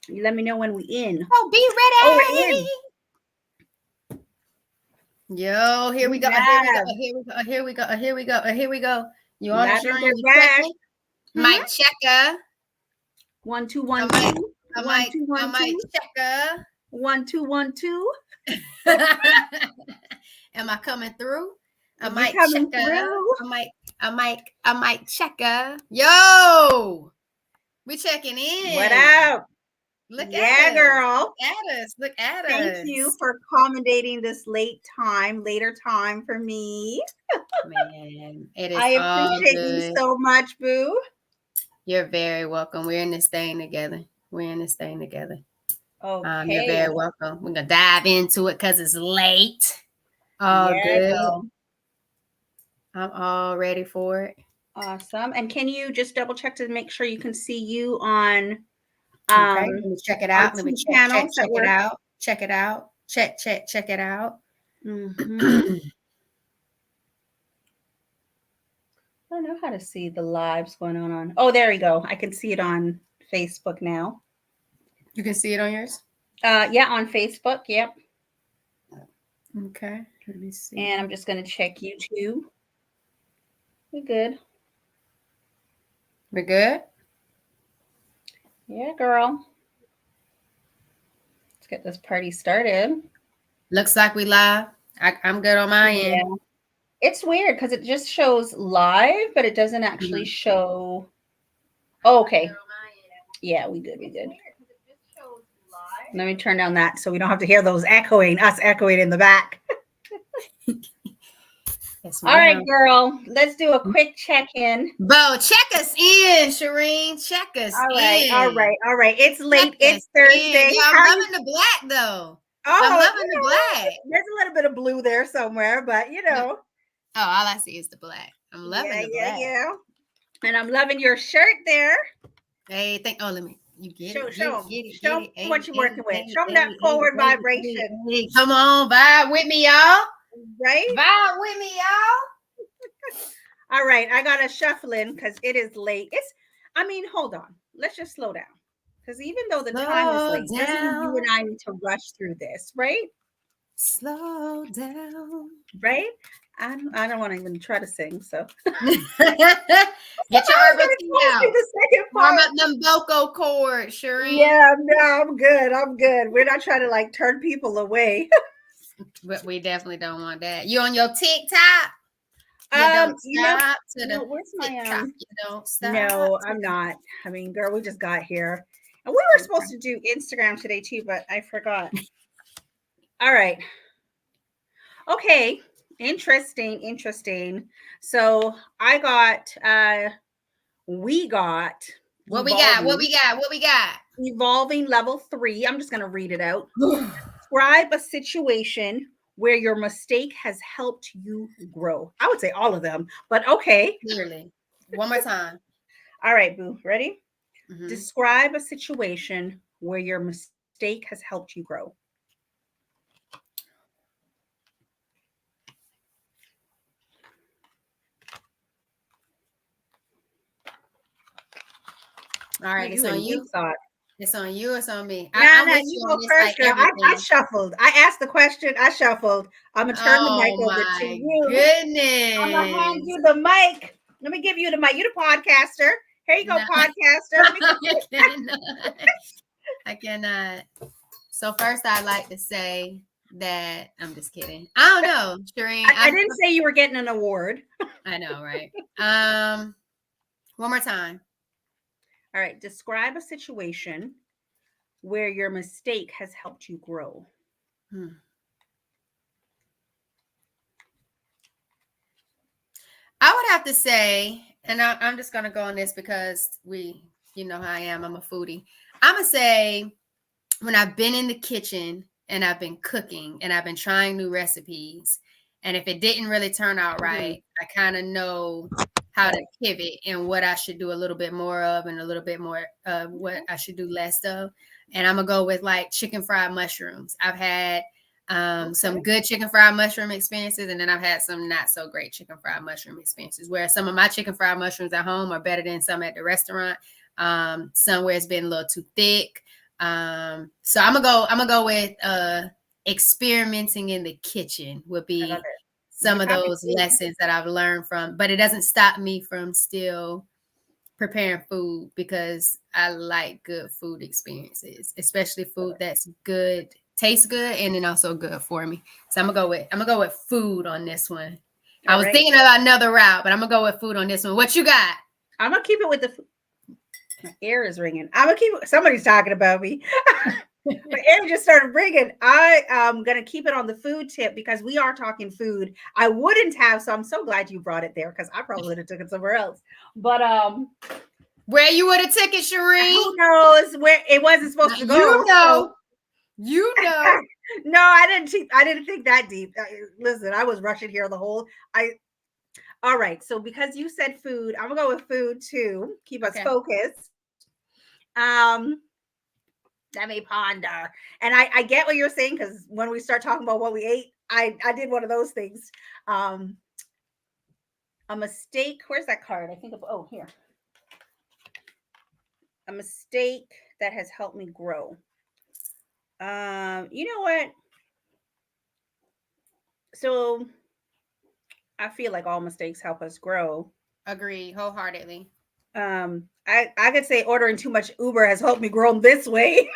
You let me know when we in. Oh, be Oh, we're ready. in. Yo, here we go. Yeah. Here we go. Here we go. Here we go. Here we go. Here we go. You on it, That means Shereen? we're You back. checking? Mic checker. 1 2 1 2 I 1 might 2 1 2 checker. 1 2 1 2. Am I coming through? I You might coming checker. through? I might checker. Yo, we checking in. What up? Look Yeah, at girl. us. Look at us. Thank you for accommodating this later time for me. Man, it is I all appreciate good. you so much, boo. You're very welcome. We're in this thing together. Okay. You're very welcome. We're gonna dive into it because it's late. All Yeah, good. girl. I'm all ready for it. Awesome. And can you just double check to make sure you can see you on Okay, let me check it out. Let me check it out. Check it out. Check it out. Mm-hmm. I don't know how to see the lives going on. Oh, there we go. I can see it on Facebook now. You can see it on yours? Yeah, on Facebook. Yep. Okay. Let me see. And I'm just going to check YouTube. We're good. We're good? Yeah, girl. Let's get this party started. Looks like we live. I'm good on my end. It's weird because it just shows live, but it doesn't actually show. Oh, okay. Yeah, we good. Let me turn down that so we don't have to hear us echoing in the back. Yes, all right, girl. Let's do a quick check-in. Bo, check us in, Shereen. Check us in. All right. It's late. It's Thursday. Yeah, I'm loving the black, though. I'm loving the black. There's a little bit of blue there somewhere, but you know. Oh, all I see is the black. I'm loving the black. Yeah. And I'm loving your shirt there. Hey, let me. You get show it. Show them what you're working with. Show them that forward vibration. Come on, vibe with me, y'all. Right? Vibe with me, y'all. All right, I got to shuffle in because it is late. Hold on. Let's just slow down. Because even though the time is late, doesn't mean you and I need to rush through this, right? Slow down. Right? I don't want to even try to sing, so. Get your herbal tea out. Warm up them vocal cords, Shereen. Yeah, no, I'm good. We're not trying to turn people away. But we definitely don't want that. You on your TikTok? You don't stop to the where's my TikTok. You don't stop. No, I'm not. Girl, we just got here. And we were supposed to do Instagram today too, but I forgot. All right. Okay. Interesting. So we got what we got? Evolving level 3. I'm just gonna read it out. Describe a situation where your mistake has helped you grow. I would say all of them, but okay. Clearly. One more time. All right, boo. Ready? Mm-hmm. Describe a situation where your mistake has helped you grow. All right, it's on you. It's on you. It's on me. No, you go first, girl. I shuffled. I asked the question. I shuffled. I'm gonna turn the mic over to you. Goodness. I'm gonna hand you the mic. Let me give you the mic. You the podcaster. Here you go, podcaster. I cannot. So first, I'd like to say that I'm just kidding. I don't know, Shereen. I didn't say you were getting an award. I know, right? One more time. All right. Describe a situation where your mistake has helped you grow. I would have to say, and I'm just going to go on this because you know how I am. I'm a foodie. I'm going to say when I've been in the kitchen and I've been cooking and I've been trying new recipes, and if it didn't really turn out right, I kind of know how to pivot and what I should do a little bit more of and a little bit more of what I should do less of. And I'm going to go with chicken fried mushrooms. I've had some good chicken fried mushroom experiences, and then I've had some not so great chicken fried mushroom experiences where some of my chicken fried mushrooms at home are better than some at the restaurant. Somewhere it's been a little too thick. So I'm gonna go with experimenting in the kitchen would I love be it. some You're of talking those food. lessons that I've learned from, but it doesn't stop me from still preparing food because I like good food experiences, especially food that's good, tastes good, and then also good for me. So I'm gonna go with food on this one. I All was right. thinking about another route, but I'm gonna go with food on this one. What you got? I'm gonna keep it with the my ear is ringing. I'm gonna keep it. Somebody's talking about me. My ear just started ringing. I am gonna keep it on the food tip because we are talking food. I wouldn't have, so I'm so glad you brought it there because I probably would have took it somewhere else. But Where you would have took it, Shereen? who knows where it wasn't supposed to You go? know, you know. No, I didn't think that deep. Listen, I was rushing here the whole. I All right. So because you said food, I'm gonna go with food too. Keep us Okay. focused. Um, Let me ponder. And I get what you're saying because when we start talking about what we ate, I did one of those things. Um, a mistake. Where's that card? I think of here. A mistake that has helped me grow. You know what? So I feel like all mistakes help us grow. Agree wholeheartedly. I could say ordering too much Uber has helped me grow this way.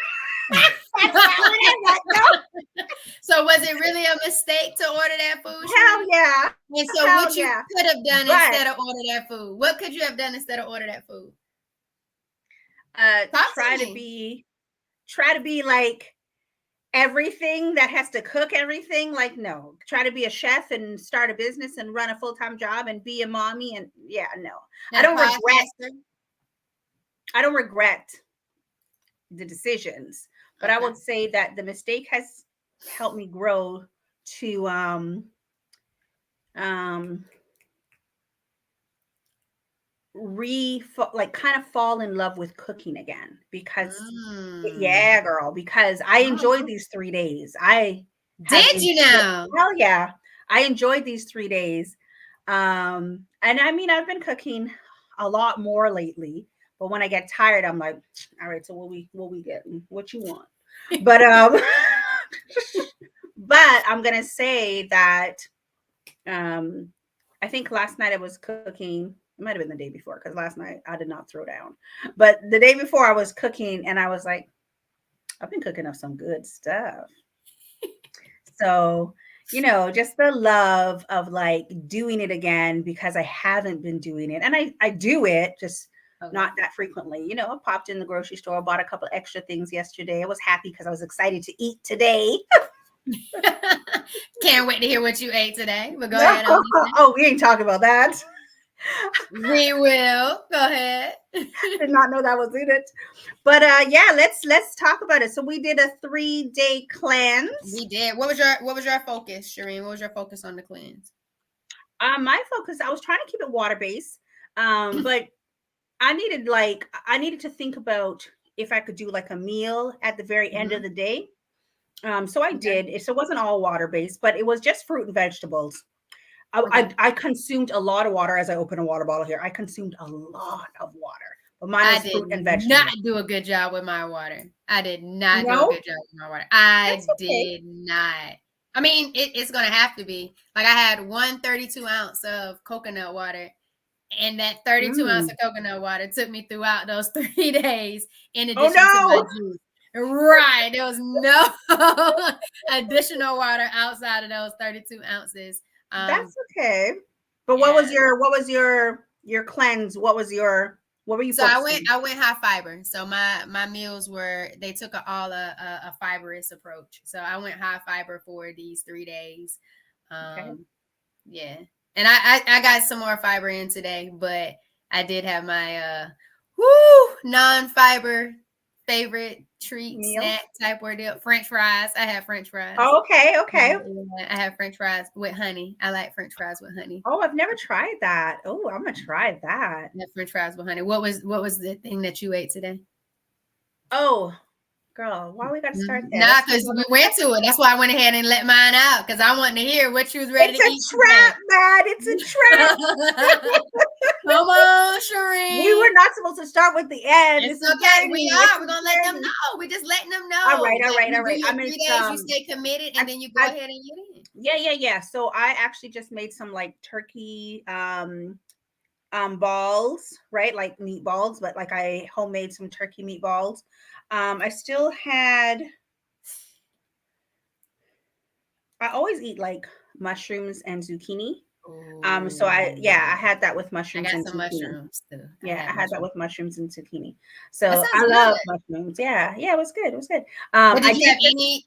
That's not what I got. No. So was it really a mistake to order that food, Hell Shereen? yeah. And so Hell what you yeah. could have done But instead of order that food? What could you have done instead of order that food? Talk try to to me. be like everything that has to cook everything. Like, no. Try to be a chef and start a business and run a full-time job and be a mommy. And yeah, no. I Not a don't regret podcaster. I don't regret the decisions, but I Okay. would say that the mistake has helped me grow to um like kind of fall in love with cooking again because Mm. yeah, girl, because I enjoyed Oh, these 3 days. I have did you enjoyed, now? hell yeah, I enjoyed these 3 days. And I mean, I've been cooking a lot more lately, but when I get tired, I'm like, all right, so what we getting? What you want? But but I'm gonna say that um I think last night I was cooking. It might have been the day before because last night I did not throw down. But the day before I was cooking and I was like, I've been cooking up some good stuff. So, just the love of like doing it again because I haven't been doing it. And I do it just Okay. not that frequently. I popped in the grocery store, bought a couple extra things yesterday. I was happy because I was excited to eat today. Can't wait to hear what you ate today. But go ahead, I'm listening. Oh, we ain't talking about that. We will. Go ahead. Did not know that was in it. But yeah, let's talk about it. So we did a 3-day cleanse. We did. What was your focus, Shereen? What was your focus on the cleanse? My focus, I was trying to keep it water based. But I needed to think about if I could do like a meal at the very end of Mhm. the day. So I Okay. did. So it wasn't all water based, but it was just fruit and vegetables. Okay. I consumed a lot of water as I opened a water bottle here. I consumed a lot of water, but mine I was did fruit and not vegetables. do a good job with my water. I did not do a No, good job with my water. that's I okay. did not. I mean, it's gonna have to be. Like I had 1 32 ounce of coconut water, and that 32 ounce Mm. of coconut water took me throughout those 3 days, in Oh addition to my no, juice. Right. There was no additional water outside of those 32 ounces. that's okay. But Yeah. what was your cleanse? What were you So I went focusing? I went high fiber. So my meals they took a fibrous approach. So I went high fiber for these 3 days. Okay. Yeah. And I got some more fiber in today, but I did have my non-fiber favorite treat Meals. snack type ordeal. French fries. I have French fries. Oh, okay, okay. Yeah, I have French fries with honey. I like French fries with honey. Oh, I've never tried that. Oh, I'm gonna try that. I have French fries with honey. What was the thing that you ate today? Oh, Girl, why we got to start there? Nah, because we went to it. That's why I went ahead and let mine out, because I wanted to hear what you was ready It's to a eat trap, man. It's a trap. today. Come on, Shereen. We were not supposed to start with the end. It's This is okay. journey. We It's are. a We're gonna let them journey. know. We're just letting them know. All right. You do your I made 3 days, you stay committed, and then you go ahead and eat it. Yeah. So I actually just made some like turkey balls, right? Like meatballs, but like I homemade some turkey meatballs. I still had I always eat like mushrooms and zucchini. So I had that with I mushrooms got and some zucchini. mushrooms too. Yeah, I had that Mushrooms. with mushrooms and zucchini. That So sounds I love good. mushrooms. Yeah, it was good. It was good. But I did you did have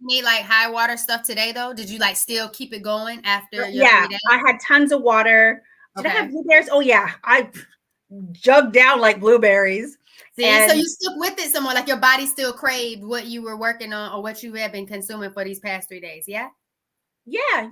any like high water stuff today though? Did you like still keep it going after your yeah, 3 days? I had tons of water. Did I have Okay. blueberries? Oh yeah, I jugged down like blueberries. See, so And you stuck with it some more, like your body still craved what you were working on or what you have been consuming for these past 3 days. Yeah. yeah,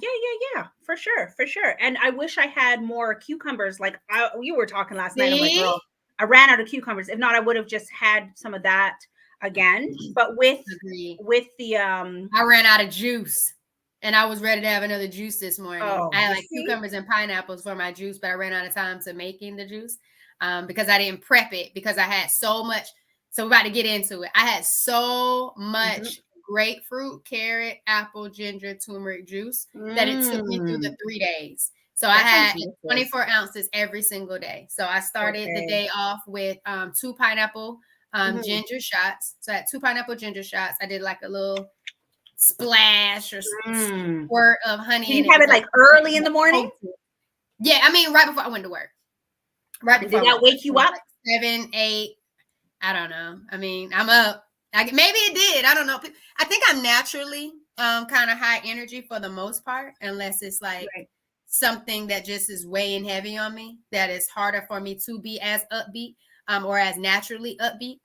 for sure. And I wish I had more cucumbers. Like you were talking last night. I'm like, See? girl, I ran out of cucumbers. If not, I would have just had some of that again. But Agreed. with the I ran out of juice and I was ready to have another juice this morning. I you had like see, cucumbers and pineapples for my juice, but I ran out of time to making the juice because I didn't prep it because I had so much. So we're about to get into it. I had so much grapefruit, carrot, apple, ginger, turmeric juice that it took me through the 3 days. So I that sounds had delicious. 24 ounces every single day. So I started the Okay. day off with 2 pineapple ginger shots. So I had 2 pineapple ginger shots. I did like a little splash or squirt of honey Did in you it. have it like early in the morning? Yeah, I mean, right before I went to work. Right before. Did that wake you up? Like 7, 8. I don't know. I mean, I'm up. Maybe it did. I don't know. I think I'm naturally kind of high energy for the most part, unless it's like something that just is weighing heavy on me. That is harder for me to be as upbeat or as naturally upbeat.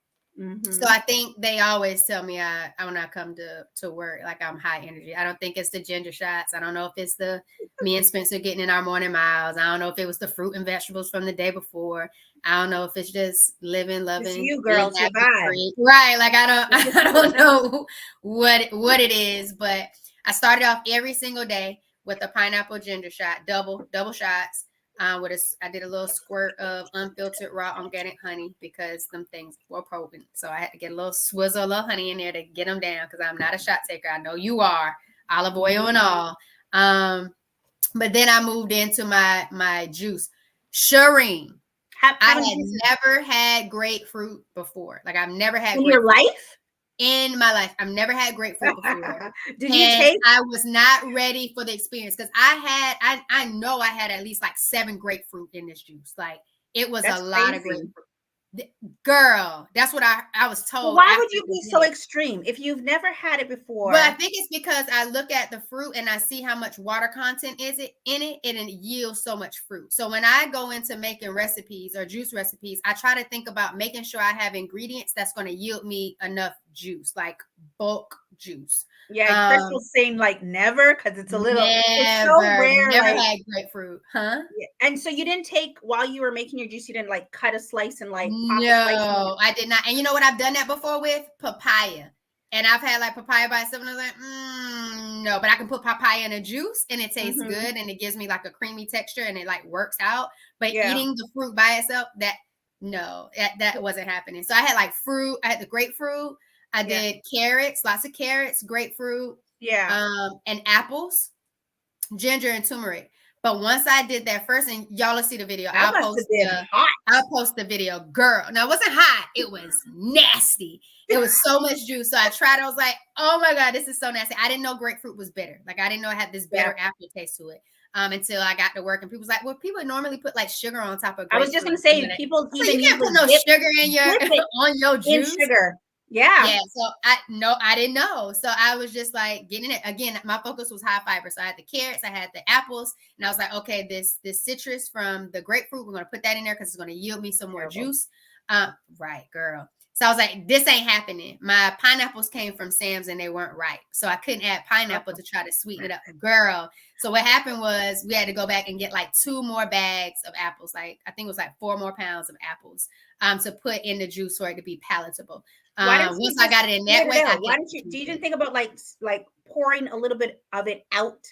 So I think they always tell me I when I come to work, like I'm high energy. I don't think it's the ginger shots. I don't know if it's the me and Spencer getting in our morning miles. I don't know if it was the fruit and vegetables from the day before. I don't know if it's just living, loving. It's you, girl. It's your vibe. Right. Like I don't know what it is, but I started off every single day with a pineapple ginger shot, double shots. I did a little squirt of unfiltered raw organic honey because them things were potent. So I had to get a little swizzle, a little honey in there to get them down because I'm not a shot taker. I know you are, olive oil and all. But then I moved into my juice. Shereen, I had never had grapefruit before. Like I've never had in your life. In my life, I've never had grapefruit before. Did you taste? I was not ready for the experience because I know I had at least like 7 grapefruit in this juice. Like it was a lot of grapefruit. Girl, that's what I was told. Well, why would you be so extreme if you've never had it before? Well, I think it's because I look at the fruit and I see how much water content is it in it, and it yields so much fruit. So when I go into making recipes or juice recipes, I try to think about making sure I have ingredients that's going to yield me enough juice, like bulk juice. Yeah, Crystal's saying like never because it's a little it's so rare. Never had grapefruit, huh? Yeah. And so you didn't take while you were making your juice, you didn't like cut a slice and like pop a slice I did not. And you know what? I've done that before with papaya. And I've had like papaya by itself, and I was like, no, but I can put papaya in a juice and it tastes good and it gives me like a creamy texture and it like works out. But eating the fruit by itself, that wasn't happening. So I had like fruit, I had the grapefruit, I did carrots, lots of carrots, grapefruit, and apples, ginger and turmeric. But once I did that first, and y'all will see the video, I'll post the video. Girl, now it wasn't hot, it was nasty. It was so much juice. So I tried, I was like, oh my God, this is so nasty. I didn't know grapefruit was bitter. Like I didn't know it had this bitter aftertaste to it. Until I got to work, and people was like, well, people normally put like sugar on top of grapefruit. I was just gonna say people even you can't put no sugar in your on your juice. Sugar. Yeah. So I didn't know. So I was just like getting it. Again, my focus was high fiber. So I had the carrots, I had the apples, and I was like, okay, this citrus from the grapefruit, we're gonna put that in there because it's gonna yield me some more juice. Right, girl. So I was like, this ain't happening. My pineapples came from Sam's and they weren't ripe. So I couldn't add pineapple to try to sweeten it up. Girl. So what happened was we had to go back and get like 2 more bags of apples. Like I think it was like 4 more pounds of apples to put in the juice for it to be palatable. Why don't you Once I just got it in that split it way, I out? Why can don't you? Do keep you didn't it. think about like pouring a little bit of it out,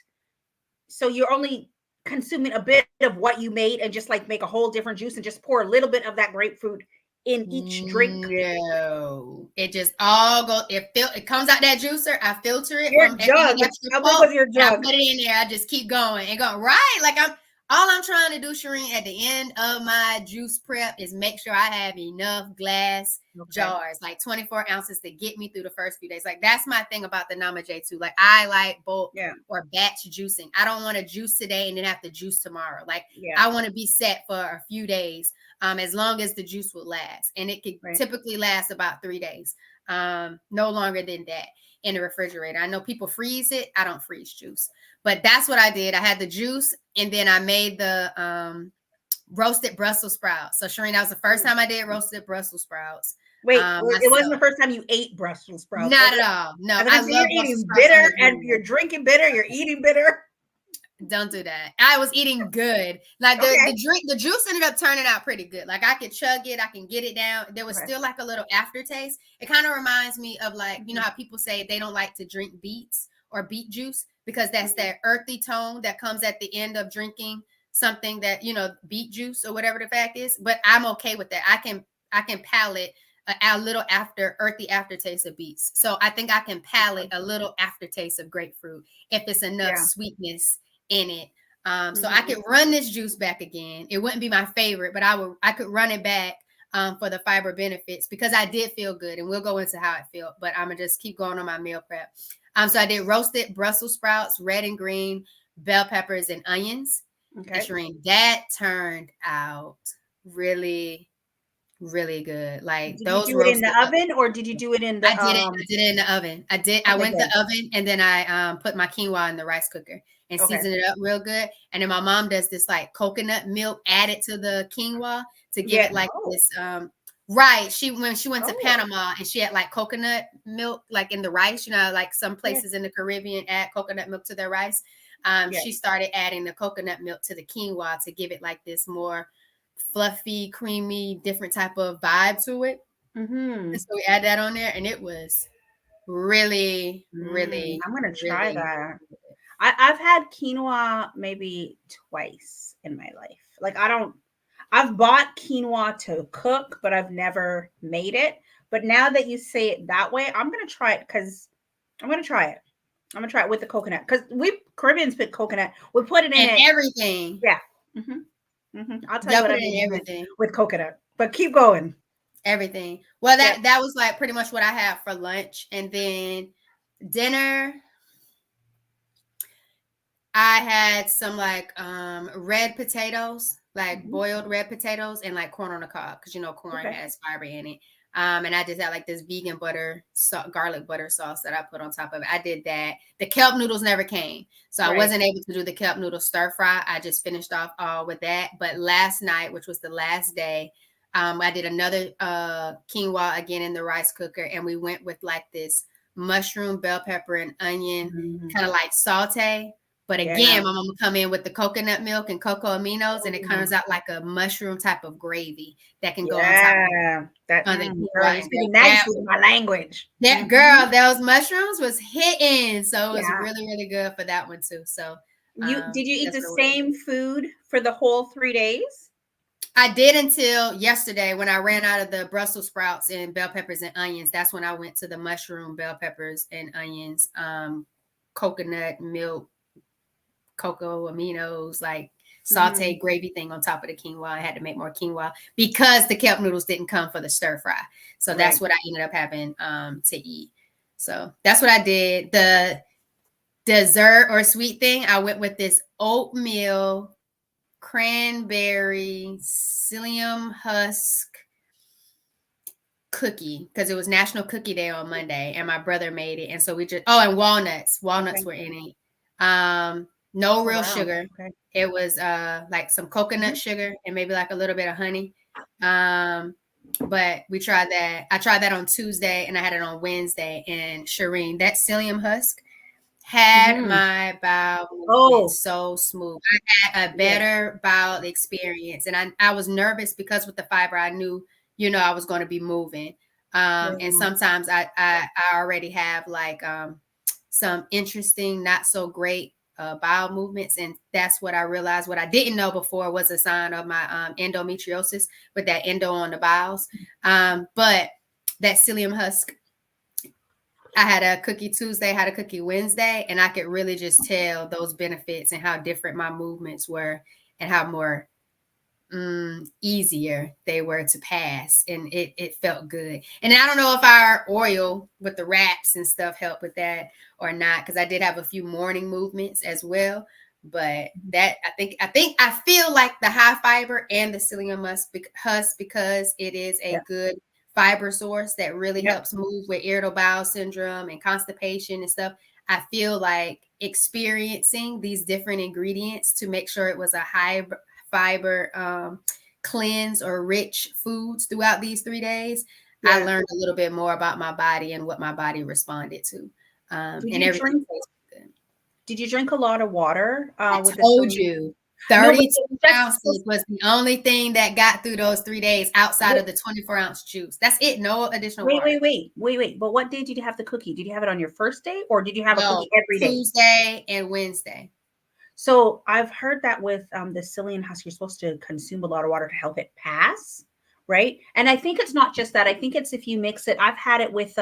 so you're only consuming a bit of what you made, and just like make a whole different juice, and just pour a little bit of that grapefruit in each drink? No, it just all go. It comes out that juicer. I filter it Your from any jug. extra How big pulp, was your and I jug? put it in there. I just keep going and going right. Like I'm trying to do, Shereen, at the end of my juice prep is make sure I have enough glass Okay. jars, like 24 ounces, to get me through the first few days. Like that's my thing about the Nama J too. Like I like bulk Yeah. or batch juicing. I don't want to juice today and then have to juice tomorrow. Like Yeah. I want to be set for a few days, as long as the juice will last. And it could Right. typically last about 3 days, no longer than that in the refrigerator. I know people freeze it. I don't freeze juice, but that's what I did. I had the juice, and then I made the roasted Brussels sprouts. So, Shereen, that was the first time I did roasted Brussels sprouts Wait, it wasn't the myself. first time you ate Brussels sprouts, was Not at it? all. No, I was I gonna say, you're love Brussels eating sprouts on bitter, the and grill. you're drinking bitter. You're eating bitter. Don't do that. I was eating good. Like Okay. the juice ended up turning out pretty good. Like I could chug it, I can get it down. There was Okay. still like a little aftertaste. It kind of reminds me of, like, you know Mhm. how people say they don't like to drink beets or beet juice because that's Mhm. that earthy tone that comes at the end of drinking something that, beet juice or whatever the fact is. But I'm okay with that. I can palate a little earthy aftertaste of beets. So I think I can palate a little aftertaste of grapefruit if it's enough Yeah. sweetness in it. So I Mhm. could run this juice back again. It wouldn't be my favorite, but I could run it back for the fiber benefits, because I did feel good, and we'll go into how it felt. But I'm gonna just keep going on my meal prep. So I did roasted Brussels sprouts, red and green, bell peppers, and onions. And Okay. Shereen, that turned out really, really good. Like Did you those do it in the roasted. oven, or did you do it in I the did it. I did it in the oven. I Okay, went in good. the oven, and then I put my quinoa in the rice cooker and Okay. seasoned it up real good. And then my mom does this like coconut milk added to the quinoa to give Yeah. it like Oh. this. Right. When she went to Oh. Panama, and she had like coconut milk like in the rice. Like some Yeah. places in the Caribbean add coconut milk to their rice. Yeah. She started adding the coconut milk to the quinoa to give it like this more fluffy, creamy, different type of vibe to it. And Mhm. so we add that on there, and it was really, really, I'm gonna try really that. good. I've had quinoa maybe twice in my life. Like I've bought quinoa to cook, but I've never made it. But now that you say it that way, I'm gonna try it because I'm gonna try it. I'm gonna try it with the coconut because we Caribbeans put coconut. We put it in And it. everything. Yeah. I'll tell you They'll what put I it made in with everything. coconut. But keep going. Everything. Well, Yep. that was like pretty much what I had for lunch. And then dinner, I had some like red potatoes, like Mhm. boiled red potatoes, and like corn on the cob, because corn Okay. has fiber in it. And I just had like this vegan butter, garlic butter sauce that I put on top of it. I did that. The kelp noodles never came, so I Right. wasn't able to do the kelp noodle stir fry. I just finished off all with that. But last night, which was the last day, I did another quinoa again in the rice cooker, and we went with like this mushroom, bell pepper, and onion Mhm. kind of like saute. But Yeah. again, my mama come in with the coconut milk and cocoa aminos, and it comes Mm. out like a mushroom type of gravy that can go on top Yeah. That of the girl, quinoa. you're And speaking that, nicely my language. that Mhm. girl, those mushrooms was hitting. So it was Yeah. really, really good for that one too. So Did you eat that's the what it same was. food for the whole 3 days? I did until yesterday when I ran out of the Brussels sprouts and bell peppers and onions. That's when I went to the mushroom, bell peppers, and onions, coconut milk, cocoa aminos, like Mhm. sauteed gravy thing on top of the quinoa. I had to make more quinoa because the kelp noodles didn't come for the stir fry. So that's Right. what I ended up having to eat. So that's what I did. The dessert or sweet thing, I went with this oatmeal cranberry psyllium husk cookie, because it was National Cookie Day on Monday, and my brother made it. And so we just and walnuts Okay. were in it. No Oh, real wow. sugar. Okay. It was like some coconut Mhm. sugar and maybe like a little bit of honey. But we tried that. I tried that on Tuesday, and I had it on Wednesday. And Shereen, that psyllium husk had Mhm. my bowel movement Oh, so smooth. I had a yeah. better bowel experience, and I was nervous because with the fiber, I knew I was going to be moving. And sometimes I already have like some interesting, not so great bowel movements. And that's what I realized. What I didn't know before was a sign of my endometriosis with that endo on the bowels. But that psyllium husk, I had a cookie Tuesday, had a cookie Wednesday, and I could really just tell those benefits and how different my movements were and how more easier they were to pass, and it felt good. And I don't know if our oil with the wraps and stuff helped with that or not, because I did have a few morning movements as well. But that I feel like the high fiber and the psyllium husk, because it is a good fiber source that really helps move with irritable bowel syndrome and constipation and stuff. I feel like experiencing these different ingredients to make sure it was a high fiber cleanse or rich foods throughout these 3 days, I learned a little bit more about my body and what my body responded to. Did you drink a lot of water? I told you 32 ounces was the only thing that got through those 3 days outside of the 24-ounce juice. That's it. No additional water. Wait. But what day did you have the cookie? Did you have it on your first day, or did you have a cookie every day? Tuesday and Wednesday. So I've heard that with the psyllium husk, you're supposed to consume a lot of water to help it pass, right? And I think it's not just that. I think it's if you mix it. I've had it with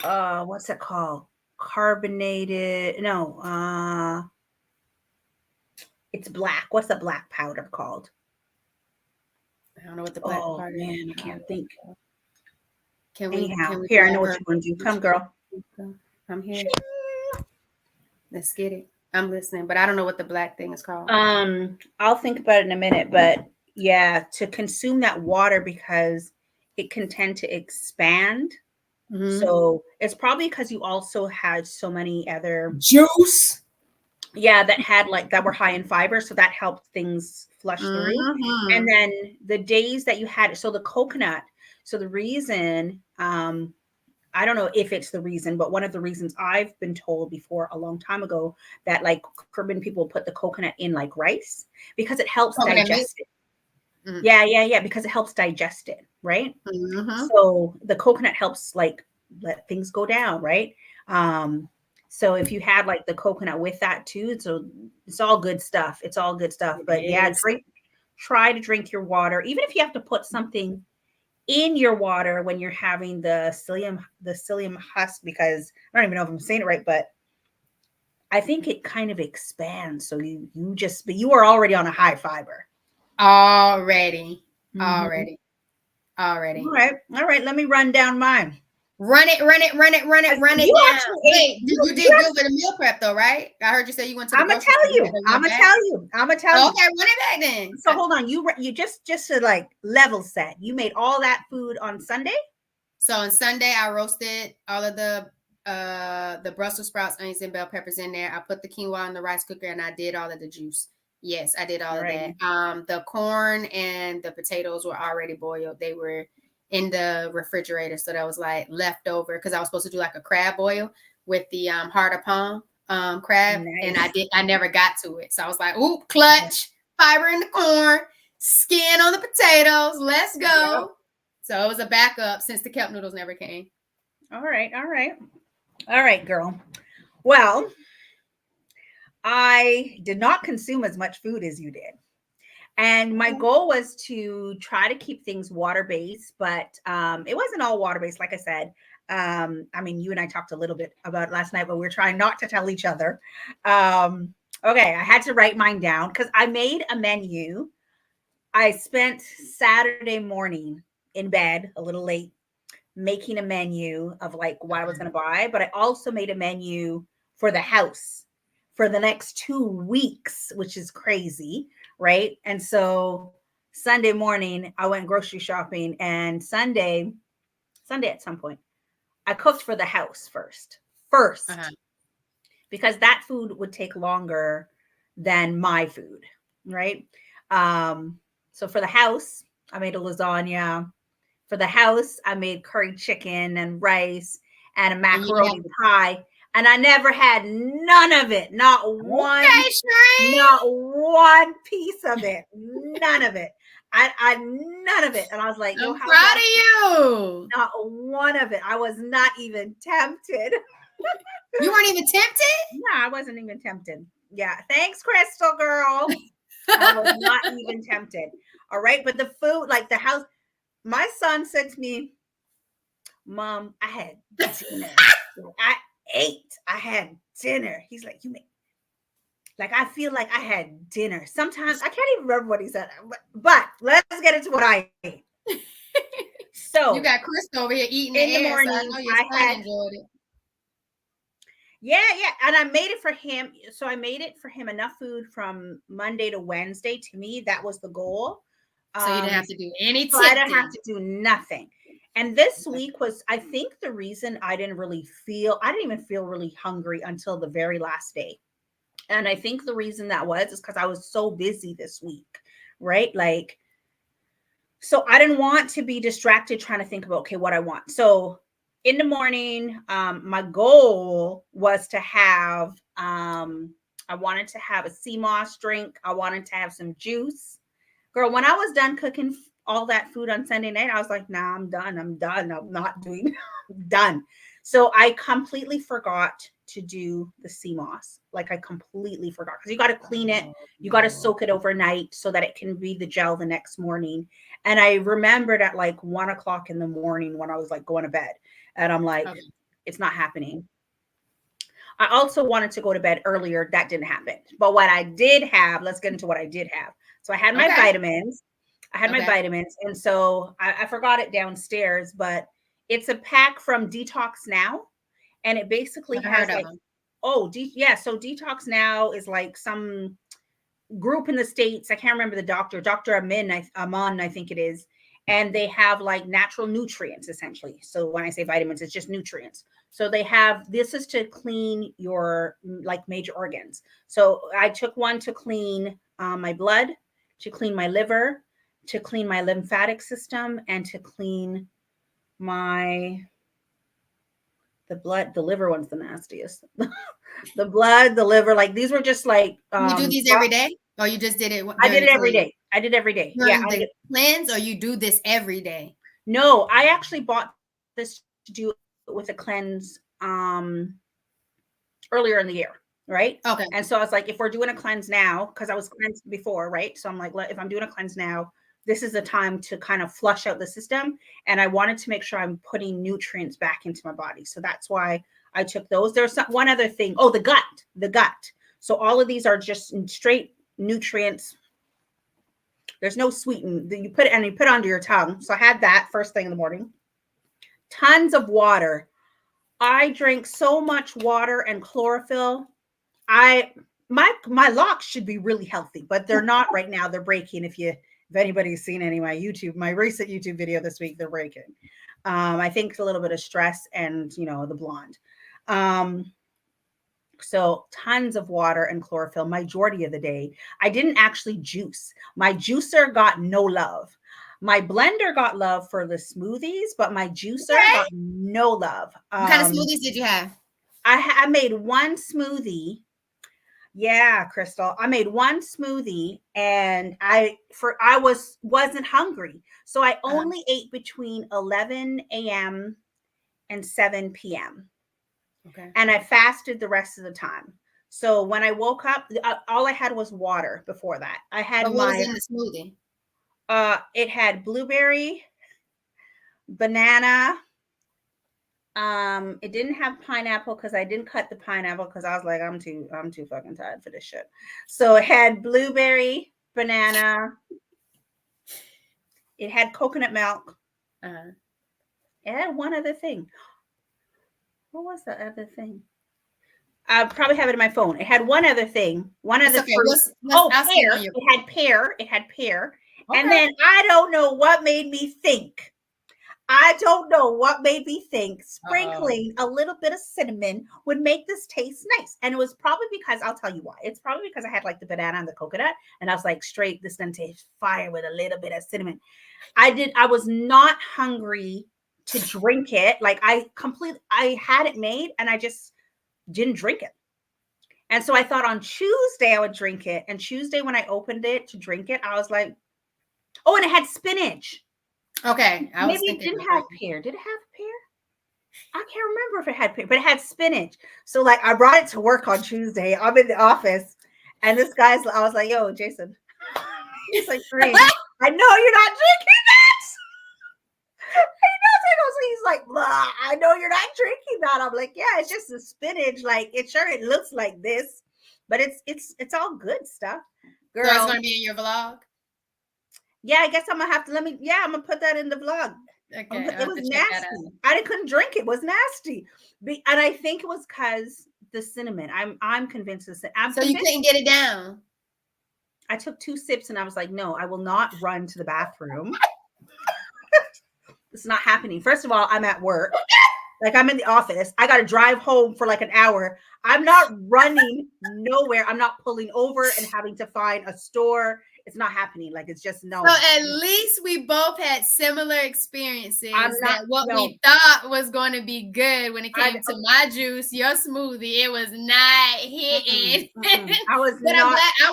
what's it called? Carbonated? No, it's black. What's the black powder called? I don't know what the black powder is. Man, I can't think. Can we here, I know what you're going to do. Come, girl. I'm here. Let's get it. I'm listening, but I don't know what the black thing is called. I'll think about it in a minute, but yeah, to consume that water because it can tend to expand. Mm-hmm. So it's probably because you also had so many other juice. Yeah, that were high in fiber, so that helped things flush through. And then the days that you had, so the coconut. So the reason, I don't know if it's the reason, but one of the reasons I've been told before a long time ago that like Caribbean people put the coconut in like rice because it helps digest it. Mm-hmm. Yeah, because it helps digest it, right? Mm-hmm. So the coconut helps like let things go down, right? So if you had like the coconut with that too, so it's all good stuff. It's all good stuff. But try to drink your water, even if you have to put something in your water when you're having the psyllium husk, because I don't even know if I'm saying it right, but I think it kind of expands. So you are already on a high fiber. Already. All right. Let me run down mine. Run it down. Wait, you did good with a meal prep though, right? I heard you say you went to the I'm gonna tell you. Okay, run it back then. So hold on. You just to like level set. You made all that food on Sunday? So on Sunday, I roasted all of the Brussels sprouts, onions, and bell peppers in there. I put the quinoa in the rice cooker and I did all of the juice. Yes, I did all of that. The corn and the potatoes were already boiled. They were in the refrigerator, so that was like leftover because I was supposed to do like a crab boil with the heart of palm crab, and I never got to it. So I was like, "Ooh, clutch, fiber in the corn, skin on the potatoes. Let's go." Yeah. So it was a backup since the kelp noodles never came. All right, girl. Well, I did not consume as much food as you did. And my goal was to try to keep things water-based, but it wasn't all water-based, like I said. I mean, you and I talked a little bit about it last night, but we're trying not to tell each other. Okay, I had to write mine down because I made a menu. I spent Saturday morning in bed a little late making a menu of like what I was going to buy, but I also made a menu for the house for the next 2 weeks, which is crazy. Right. And so Sunday morning, I went grocery shopping, and Sunday at some point, I cooked for the house first, because that food would take longer than my food. Right. So for the house, I made a lasagna. For the house, I made curry chicken and rice and a macaroni pie. And I never had none of it. Not one piece of it. None of it. I none of it. And I was like, yo, I'm how's proud that? of you. Not one of it. I was not even tempted. You weren't even tempted? No, I wasn't even tempted. Yeah. Thanks, Crystal girl. I was not even tempted. All right. But the food, like the house, my son said to me, Mom, I had dinner. I ate. I had dinner. He's like, you made like I feel like I had dinner. Sometimes I can't even remember what he said. But let's get into what I ate. You So got Chris over here eating the in the air, so I morning, know your I son had enjoyed it. yeah, and I made it for him. So I made it for him enough food from Monday to Wednesday. To me, that was the goal. So you didn't have to do any So I didn't have tempting. to do nothing. And this Okay. week was, I think, the reason I didn't even feel really hungry until the very last day. And I think the reason that was is because I was so busy this week, right? Like, so I didn't want to be distracted trying to think about, okay, what I want. So in the morning, my goal was to have, I wanted to have a sea moss drink. I wanted to have some juice. Girl, when I was done cooking all that food on Sunday night, I was like, nah, I'm done. I'm not doing done. So I completely forgot to do the sea moss. Like I completely forgot because you got to clean it. You got to soak it overnight so that it can be the gel the next morning. And I remembered at like 1 o'clock in the morning when I was like going to bed. And I'm like, Okay. it's not happening. I also wanted to go to bed earlier. That didn't happen. But what I did have, let's get into what I did have. So I had my Okay. vitamins. Okay. And so I forgot it downstairs, but it's a pack from Detox Now. And it basically Never has heard of like, them. yeah. So Detox Now is like some group in the States. I can't remember the doctor, Dr. Aman, I think it is. And they have like natural nutrients essentially. So when I say vitamins, it's just nutrients. So they have, this is to clean your like major organs. So I took one to clean my blood, to clean my liver, to clean my lymphatic system, and to clean my the liver one's the nastiest. The blood, the liver, like these were just like You do these every day, or you just did it I during did the it every cleanse? day. I did every day. Yeah, During I the did. cleanse, or you do this every day? No, I actually bought this to do with a cleanse earlier in the year, right? Okay. And so I was like, if we're doing a cleanse now, because I was cleansed before, right? So I'm like, if I'm doing a cleanse now, this is the time to kind of flush out the system. And I wanted to make sure I'm putting nutrients back into my body. So that's why I took those. There's one other thing. Oh, the gut. So all of these are just straight nutrients. There's no sweeten. You put it and you put it under your tongue. So I had that first thing in the morning. Tons of water. I drink so much water and chlorophyll. I my locks should be really healthy, but they're not right now. They're breaking. If anybody's seen any of my recent YouTube video this week, they're breaking. I think it's a little bit of stress and the blonde. Um, so tons of water and chlorophyll majority of the day. I didn't actually juice. My juicer got no love. My blender got love for the smoothies, but my juicer Okay. got no love. What kind of smoothies did you have? I made one smoothie. Yeah, Crystal. I made one smoothie and wasn't hungry. So I Uh-huh. only ate between 11 a.m. and 7 p.m. Okay. and I fasted the rest of the time. So when I woke up, all I had was water before that. I had But what was my in the smoothie? it had blueberry, banana. It didn't have pineapple because I didn't cut the pineapple because I was like, I'm too fucking tired for this shit. So it had blueberry, banana. It had coconut milk. Uh-huh. It had one other thing. What was the other thing? I probably have it in my phone. It had one other thing, one It's other okay. fruit. Let's Oh, I'll see it on pear. your. It had pear. It had pear. And Okay. then I don't know what made me think. I don't know what made me think Uh-oh. sprinkling a little bit of cinnamon would make this taste nice. And it was probably because I'll tell you why. It's probably because I had like the banana and the coconut. And I was like, straight, this is going to taste fire with a little bit of cinnamon. I was not hungry to drink it. Like I had it made and I just didn't drink it. And so I thought on Tuesday I would drink it. And Tuesday when I opened it to drink it, I was like, Oh, and it had spinach. Okay, I was Maybe it thinking didn't of have green. pear. Did it have pear? I can't remember if it had pear, but it had spinach. So like I brought it to work on Tuesday. I'm in the office, and this guy's. I was like, "Yo, Jason." He's like, "Green. I know you're not drinking that." He's like, "Blah, I know you're not drinking that." I'm like, "Yeah, it's just the spinach. Like it looks like this, but it's all good stuff, So it's girl." gonna be in your vlog. Yeah, I guess I'm gonna have to Yeah, I'm gonna put that in the vlog. Okay, I'll It have was to check that out. nasty. I couldn't drink it. It was nasty. And I think it was because the cinnamon. I'm convinced. I'm So you convinced. couldn't get it down. I took 2 sips and I was like, no, I will not run to the bathroom. It's not happening. First of all, I'm at work. Like I'm in the office. I got to drive home for like an hour. I'm not running nowhere. I'm not pulling over and having to find a store. It's not happening. Like it's just So no. at least we both had similar experiences I'm not that what no. we thought was going to be good when it I came to my juice, your smoothie, it was not hitting. I was But I'm not. glad I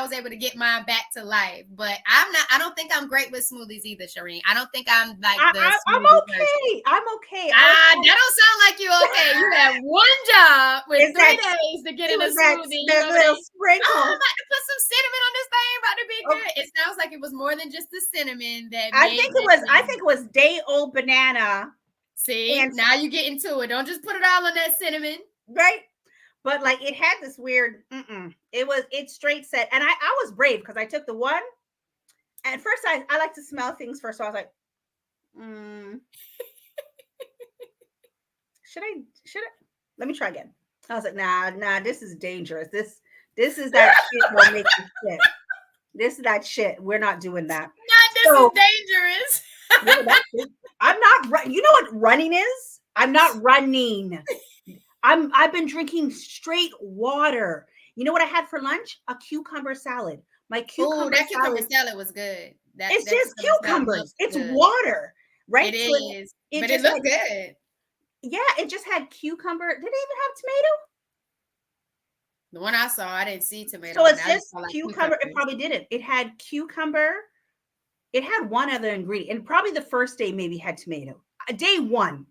was able to get mine back to life. But I don't think I'm great with smoothies either, Shereen. I don't think I'm like the I'm smoothie person. okay. I'm okay. That don't sound like you okay. You have one job with It's 3 that days to get it in a was that smoothie. You that over little there, sprinkle. I'm about to put some cinnamon on this thing, about to be Oh, good. It sounds like it was more than just the cinnamon that I made think that I thing. think it was day old banana See, and now you get into it. Don't just put it all on that cinnamon. right. But like it had this weird. It straight said, and I was brave because I took the one. At first, I like to smell things first, so I was like, should I? Should I? Let me try again. I was like, nah, this is dangerous. This is that shit will make you sick. This is that shit. We're not doing that. Not this is So dangerous. yeah, that's it. I'm not. You know what running is? I'm not running. I've been drinking straight water. You know what I had for lunch? A cucumber salad. My Oh, cucumber that cucumber salad. salad was good. It's That just cucumber salad cucumbers. looks It's good. water, It right? So is, it but it just had looked good. it just had cucumber. Did it even have tomato? The one I saw, I didn't see tomato So on it. it's I just just saw like cucumber. It cucumbers. probably didn't. It had cucumber. It had one other ingredient, and probably the first day maybe had tomato. Day one,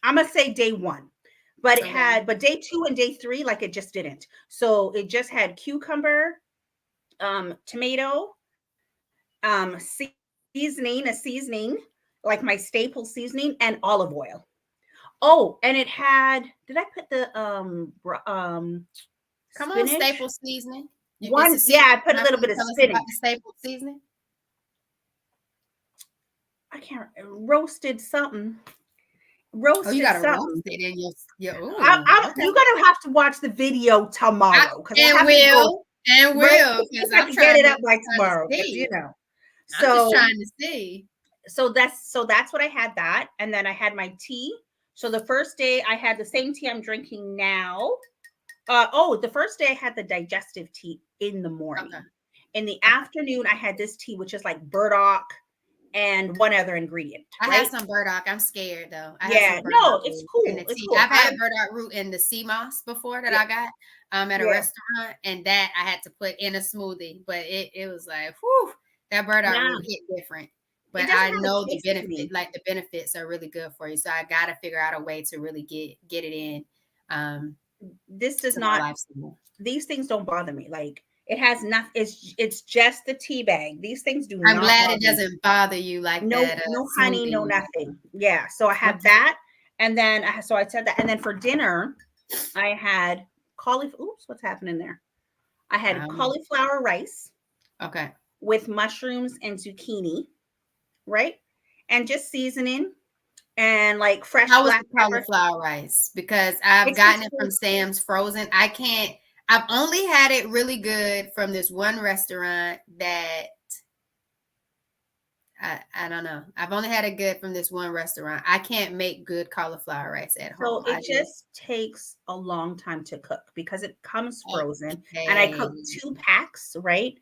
I'm gonna say day one, but Okay. but day two and day three, like it just didn't. So it just had cucumber, tomato, a seasoning, like my staple seasoning, and olive oil. Oh, and it had. Did I put the Come on, spinach? staple seasoning. It's a One, yeah, secret. I put a Not little going bit to of tell us about spinach. the staple seasoning. I can't roasted something. Oh, you Roasted got to roast something. it in your. Oh, okay. You gotta have to watch the video I, tomorrow because I and have to go will and right. will If because I I'm can get it up by trying to tomorrow, because see. I'm just So trying to see. that's what I had that, and then I had my tea. So the first day I had the same tea I'm drinking now. The first day I had the digestive tea in the morning. Okay. In the Okay. afternoon, I had this tea, which is like burdock and one other ingredient, I had right? some burdock. I'm scared though. I had Yeah, some burdock no, it's root in cool. the It's tea. cool. I've had burdock root in the sea moss before that Yeah, I got at a yeah. restaurant, and that I had to put in a smoothie. But it was like, whew, that burdock Nah, root hit different. it But doesn't I have a know the taste to benefit, me. like the benefits are really good for you. So I gotta figure out a way to really get it in This does to my not. lifestyle. These things don't bother me. Like it has nothing. It's just the tea bag. These things do I'm not glad it bother me. doesn't bother you like No, that no honey, smoothie. no nothing. Yeah. So I had Okay. that, and then so I said that, and then for dinner, I had cauliflower. Oops, what's happening there? I had Um, cauliflower rice okay. with mushrooms and zucchini, right? And just seasoning and like fresh How was black the pepper. cauliflower rice? Because I've It's just gotten it from Sam's frozen. I can't. I've only had it really good from this one restaurant that I don't know. I've only had it good from this one restaurant. I can't make good cauliflower rice at so home. I it just just takes a long time to cook because it comes frozen, and I okay. cook 2 packs, right?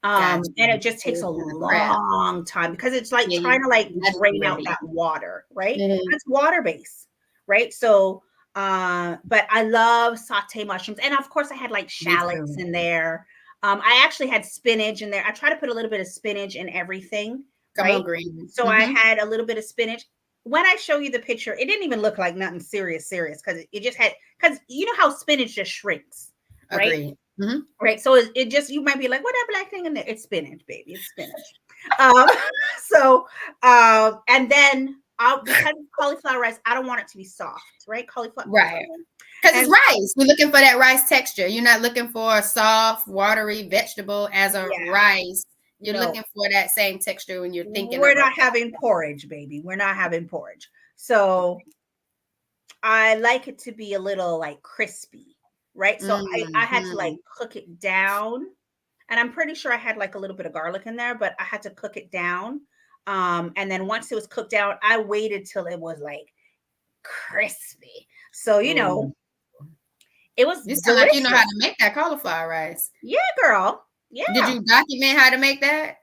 Gotcha. And it just So takes a it's gonna prep. long time because it's like Yeah, trying to like I just be drain out ready. that water, right? Mhm. That's water based, right? So, but I love saute mushrooms, and of course I had like Me shallots too. in there. I actually had spinach in there. I try to put a little bit of spinach in everything, Come on, right? green. So I had a little bit of spinach. When I show you the picture, it didn't even look like nothing serious, because it just had, because you know how spinach just shrinks, right? Agreed. Mm-hmm. Right. So it just, you might be like, what that black thing in there? It's spinach, baby. It's spinach. Um, so and then because it's cauliflower rice, I don't want it to be soft, right? Cauliflower. Right. Because it's And rice. We're looking for that rice texture. You're not looking for a soft, watery vegetable as a yeah, rice. You're no, looking for that same texture when you're thinking we're of a not having porridge, baby. We're not having porridge. So I like it to be a little like crispy, right? So I had to like Mm-hmm. cook it down, and I'm pretty sure I had like a little bit of garlic in there, but I had to cook it down. And then once it was cooked down, I waited till it was like crispy. So Ooh. it was You sound like you know how delicious. to make that cauliflower rice. Yeah, girl. Did Yeah. you document how to make that?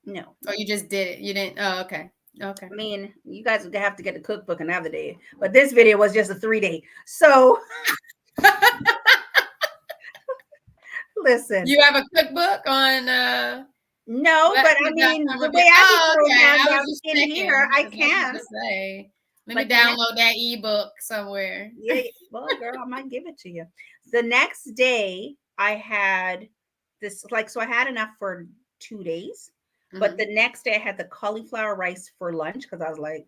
No. Or you just did it? You didn't? Oh, okay. Okay. I mean, you guys would have to get the cookbook another day, but this video was just a 3-day. So listen, You have a cookbook on no, but I mean, Some the of way your, I be oh, throwing okay. down I was down just in here, checking I because I was about can. to say, let me But the next, download that ebook somewhere. yeah, well, girl, I might give it to you. The next day, I had this, like, so I had enough for 2 days, but Mm-hmm. the next day I had the cauliflower rice for lunch because I was like,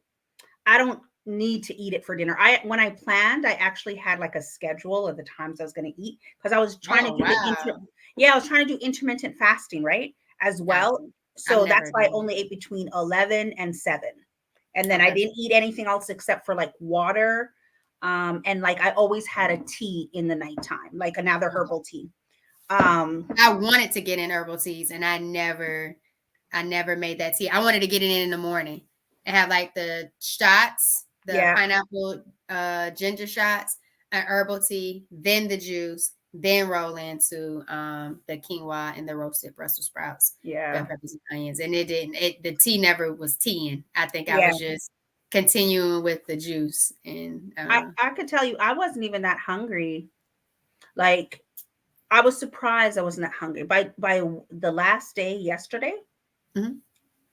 I don't need to eat it for dinner. When I planned, I actually had like a schedule of the times I was going to eat because I was trying to Oh do wow. yeah, I was trying to do intermittent fasting, right? As well. Gotcha. I've So that's never why I done only ate between 11 and 7. And then that. I Okay. didn't eat anything else except for like water. And like I always had a tea in the nighttime, like another Okay. herbal tea. Um, I wanted to get in herbal teas and I never made that tea. I wanted to get it in the morning and have like the shots, the yeah, pineapple ginger shots, an herbal tea, then the juice, then roll into the quinoa and the roasted Brussels sprouts, bell yeah, peppers and onions. And it didn't the tea never was teaing. I think I yeah. was just continuing with the juice and I could tell you I wasn't even that hungry. Like I was surprised I wasn't that hungry by the last day yesterday. mhm.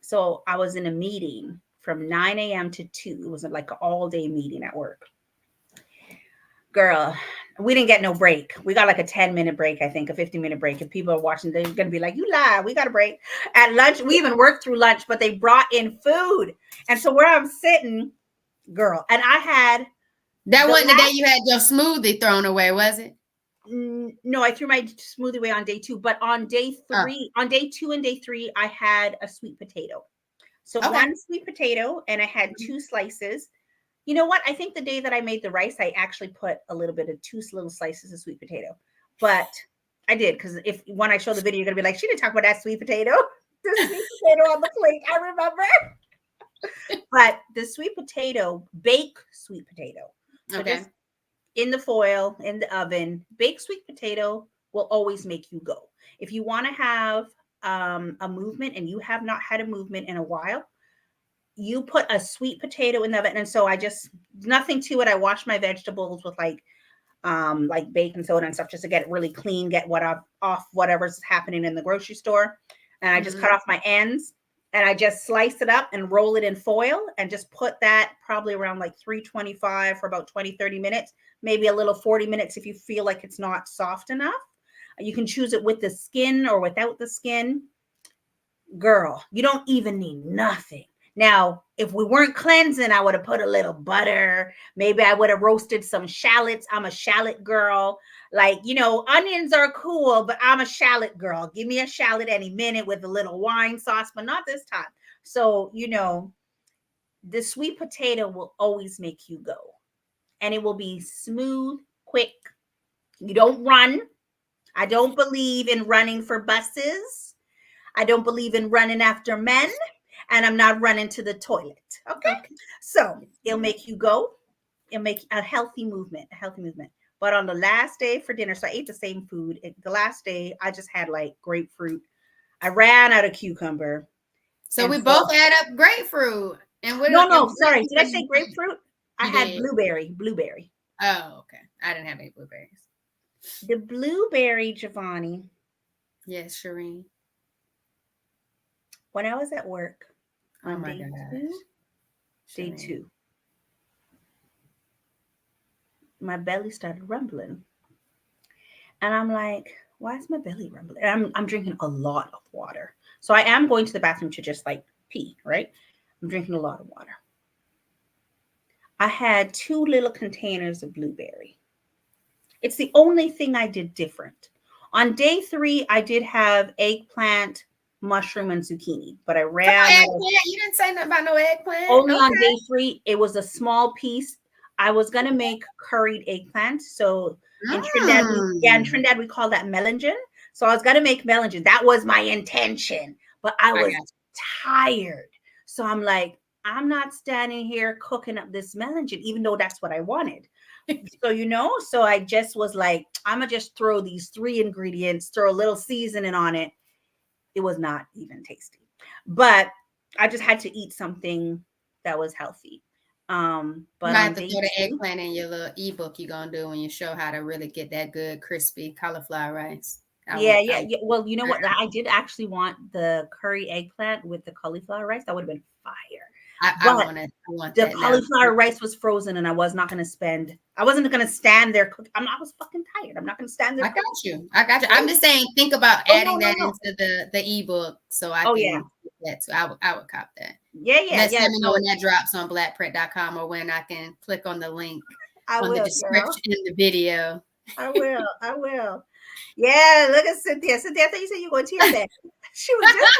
So I was in a meeting from 9 a.m. to 2. It was like an all day meeting at work. Girl, we didn't get no break. We got like a 10-minute break, I think, a 15-minute break. If people are watching, they're going to be like, you lie. We got a break. At lunch, we even worked through lunch, but they brought in food. And so where I'm sitting, girl, and I had That the wasn't the day last, you had your smoothie thrown away, was it? no, I threw my smoothie away on day 2, but Oh, on day 2 and day 3, I had a sweet potato. So okay. one sweet potato, and I had 2 slices. You know what? I think the day that I made the rice, I actually put a little bit of 2 little slices of sweet potato. But I did, because if when I show the video, you're gonna be like, she didn't talk about that sweet potato. The sweet potato on the plate. I remember. But the sweet potato, bake sweet potato. So Okay. just in the foil, in the oven, baked sweet potato will always make you go. If you want to have a movement and you have not had a movement in a while, you put a sweet potato in the oven. And so I just, nothing to it. I wash my vegetables with like baking soda and stuff just to get it really clean, get off whatever's happening in the grocery store. And I just cut Mhm. off my ends and I just slice it up and roll it in foil and just put that probably around like 325 for about 20-30 minutes, maybe a little 40 minutes if you feel like it's not soft enough. You can choose it with the skin or without the skin. Girl, you don't even need nothing. Now, if we weren't cleansing, I would have put a little butter. Maybe I would have roasted some shallots. I'm a shallot girl. Like, onions are cool, but I'm a shallot girl. Give me a shallot any minute with a little wine sauce, but not this time. So, the sweet potato will always make you go. And it will be smooth, quick. You don't run. I don't believe in running for buses. I don't believe in running after men, and I'm not running to the toilet. Okay. Okay. So it'll make you go. It'll make a healthy movement, a healthy movement. But on the last day for dinner, so I ate the same food. The last day, I just had like grapefruit. I ran out of cucumber. So And we so, both add up grapefruit. And what no, and no, what sorry. else Did I did say you eat? grapefruit? I You had did. blueberry, blueberry. Oh, okay. I didn't have any blueberries. The blueberry, Jovonnie. Yes, Shereen. When I was at work Oh on my day gosh. two, day Shereen. two, my belly started rumbling. And I'm like, why is my belly rumbling? And I'm drinking a lot of water. So I am going to the bathroom to just like pee, right? I'm drinking a lot of water. I had two little containers of blueberry. It's the only thing I did different. On day three, I did have eggplant, mushroom, and zucchini, but I Come ran on, out of eggplant. You didn't say nothing about no eggplant. only on Okay. day three. It was a small piece. I was gonna make curried eggplant. So in Mm. Trinidad we call that melangin. So I was gonna make melangin. That was my intention, but I I was got tired. So I'm like, I'm not standing here cooking up this melangin, even though that's what I wanted. you. So I just was like, I'm gonna just throw these three ingredients, throw a little seasoning on it. It was not even tasty, but I just had to eat something that was healthy. You But might on have to day throw the two, eggplant in your little ebook you're gonna do when you show how to really get that good crispy cauliflower rice. I yeah, would yeah, I would yeah. Well, you know what? I did actually want the curry eggplant with the cauliflower rice. That would have been fire. But I want the that now. cauliflower rice was frozen, and I was not going to spend. I wasn't going to stand there. I was fucking tired. I'm not going to stand there I got cooking. you. I got you. I'm Right? just saying, think about Oh no, adding no, that no. into the ebook so I Oh yeah, can get that too. I would cop that. yeah, yeah, Let yeah. me know when So that drops on blackprint.com or when I can click on the link I on the will, girl. description in the video. I will. I will. Yeah, look at Cynthia. Cynthia, I thought you said you were going to your bed. She was just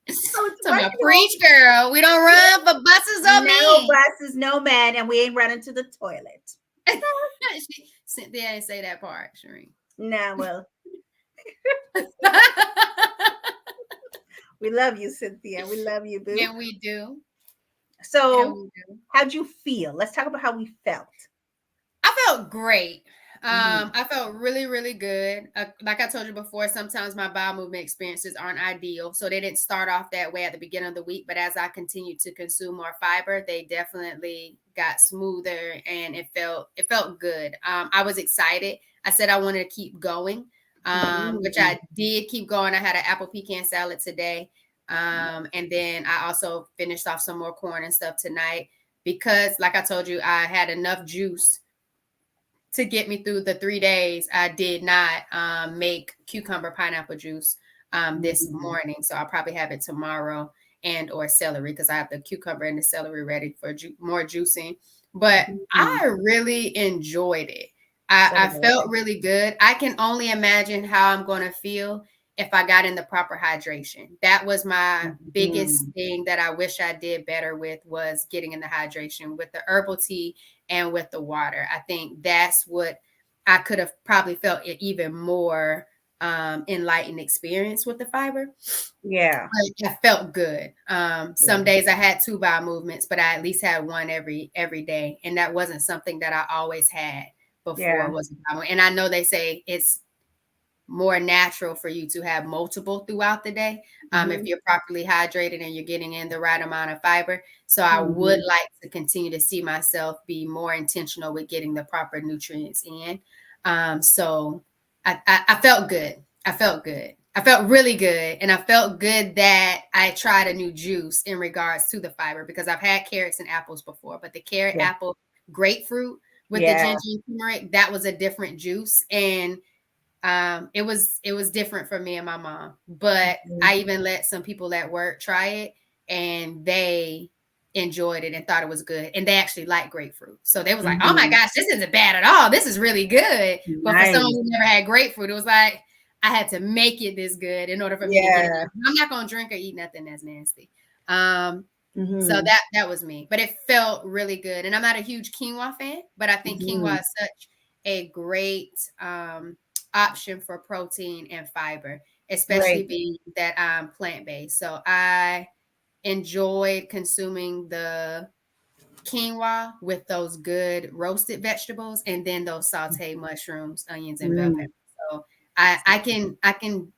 I was So my rushing home. preach girl, we don't run for buses or No men. buses, no man, and we ain't running to the toilet. Cynthia didn't say that part, Shereen. Nah, well, we love you, Cynthia. We love you, boo. And we do. And So, we do. how'd you feel? Let's talk about how we felt. I felt great. Mm-hmm. I felt really, really good. Like I told you before, sometimes my bowel movement experiences aren't ideal. So they didn't start off that way at the beginning of the week. But as I continued to consume more fiber, they definitely got smoother and it felt good. I was excited. I said I wanted to keep going, which Mm-hmm. I did keep going. I had an apple pecan salad today. And then I also finished off some more corn and stuff tonight because, like I told you, I had enough juice to get me through the 3 days. I did not make cucumber pineapple juice this Mm-hmm. morning, so I'll probably have it tomorrow and or celery because I have the cucumber and the celery ready for more juicing. But Mm-hmm. I really enjoyed it. So I did felt I. really good. I can only imagine how I'm going to feel if I got in the proper hydration. That was my biggest Mm-hmm. thing that I wish I did better with, was getting in the hydration with the herbal tea and with the water. I think that's what I could have probably felt it even more enlightened experience with the fiber. Yeah. But I felt good. Yeah. Some days I had two bowel movements, but I at least had one every day, and that wasn't something that I always had before. Yeah. Was a bowel movement. And I know they say it's more natural for you to have multiple throughout the day if Mm-hmm. you're properly hydrated and you're getting in the right amount of fiber. So I would Mm-hmm. like to continue to see myself be more intentional with getting the proper nutrients in. So I felt good. I felt good. I felt really good. And I felt good that I tried a new juice in regards to the fiber because I've had carrots and apples before, but the carrot, Yeah. apple, grapefruit with the Yeah. ginger and turmeric, that was a different juice. And it was different for me and my mom, but Mm-hmm. I even let some people at work try it and they enjoyed it and thought it was good, and they actually like grapefruit, so they was like, oh my Mm-hmm. gosh, this isn't bad at all, this is really good. But for someone Nice. who never had grapefruit, it was like I had to make it this good in order for me to get it. Yeah. I'm not gonna drink or eat nothing that's nasty. So Mm-hmm. that was me, but it felt really good. And I'm not a huge quinoa fan, but I think Mm-hmm. quinoa is such a great option for protein and fiber, especially Right. being that I'm plant-based. So I enjoyed consuming the quinoa with those good roasted vegetables and then those sauteed mushrooms, onions, and bell Mm. peppers. So I can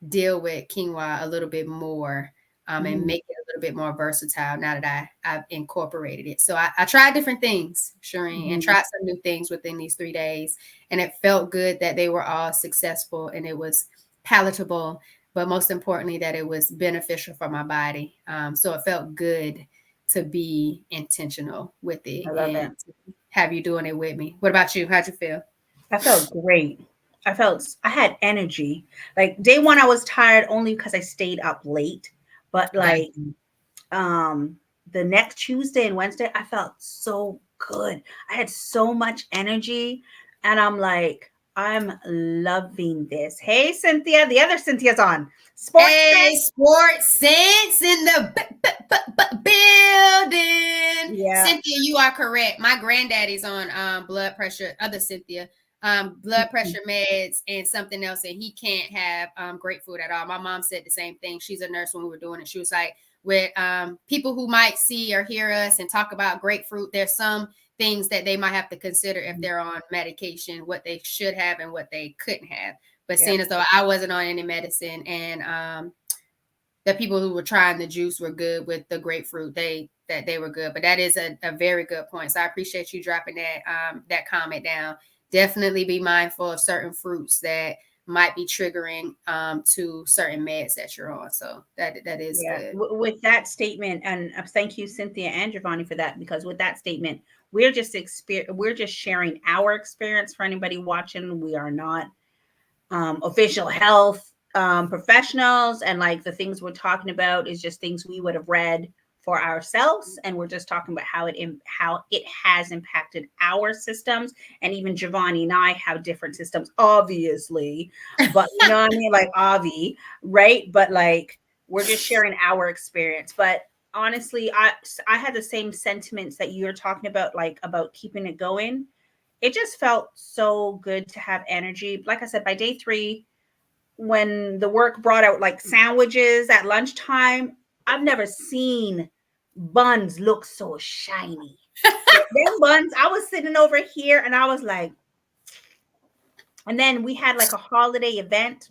deal with quinoa a little bit more and Mhm. make it a little bit more versatile now that I've incorporated it. So I tried different things, Shereen, and tried some new things within these 3 days. And it felt good that they were all successful and it was palatable, but most importantly, that it was beneficial for my body. So it felt good to be intentional with it I love and it. have you doing it with me. What about you? How'd you feel? I felt great. I had energy. Like day one, I was tired only because I stayed up late. But Got like you. um the next Tuesday and Wednesday, I felt so good. I had so much energy. And I'm like, I'm loving this. Hey, Cynthia. The other Cynthia's on. Sports Hey, Sense. sports sense in the building. Yeah. Cynthia, you are correct. My granddaddy's on blood pressure, other Cynthia, blood pressure meds and something else, and he can't have grapefruit at all. My mom said the same thing. She's a nurse when we were doing it. She was like, with people who might see or hear us and talk about grapefruit, there's some things that they might have to consider if they're on medication, what they should have and what they couldn't have. But seeing as though I wasn't on any medicine and the people who were trying the juice were good with the grapefruit, they were good. But that is a very good point. So I appreciate you dropping that comment down. Definitely be mindful of certain fruits that might be triggering to certain meds that you're on. So that is good. With that statement, and thank you, Cynthia and Jovonnie, for that, because with that statement, we're just sharing our experience for anybody watching. We are not official health professionals, and like the things we're talking about is just things we would have read for ourselves, and we're just talking about how it has impacted our systems. And even Jovonnie and I have different systems, obviously, but you know what I mean, like Avi, right? But like we're just sharing our experience. But honestly, I had the same sentiments that you're talking about, like about keeping it going. It just felt so good to have energy. Like I said, by day 3, when the work brought out like sandwiches at lunchtime, I've never seen buns look so shiny. Them buns, I was sitting over here and I was like, and then we had like a holiday event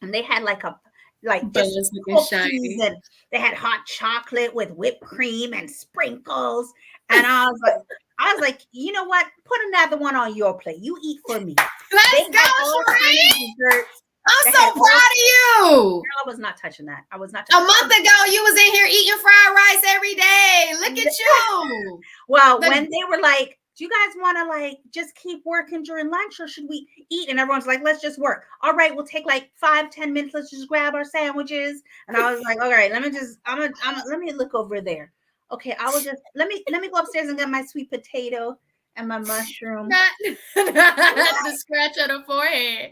and they had like just Buns looking cookies, shiny. and they had hot chocolate with whipped cream and sprinkles. And I was like, you know what? Put another one on your plate. You eat for me. They Let's go, had all kinds of Shereen. desserts. I'm They so had proud all. of you. I was not touching that. I was not A touching. month ago, you was in here eating fried rice every day. Look at you. Well, The when they were like, do you guys want to like just keep working during lunch, or should we eat? And everyone's like, let's just work. All right, we'll take like 5-10 minutes. Let's just grab our sandwiches. And I was like, all right, let me just, let me look over there. Okay, I will just let me go upstairs and get my sweet potato and my mushroom. not the scratch on the forehead.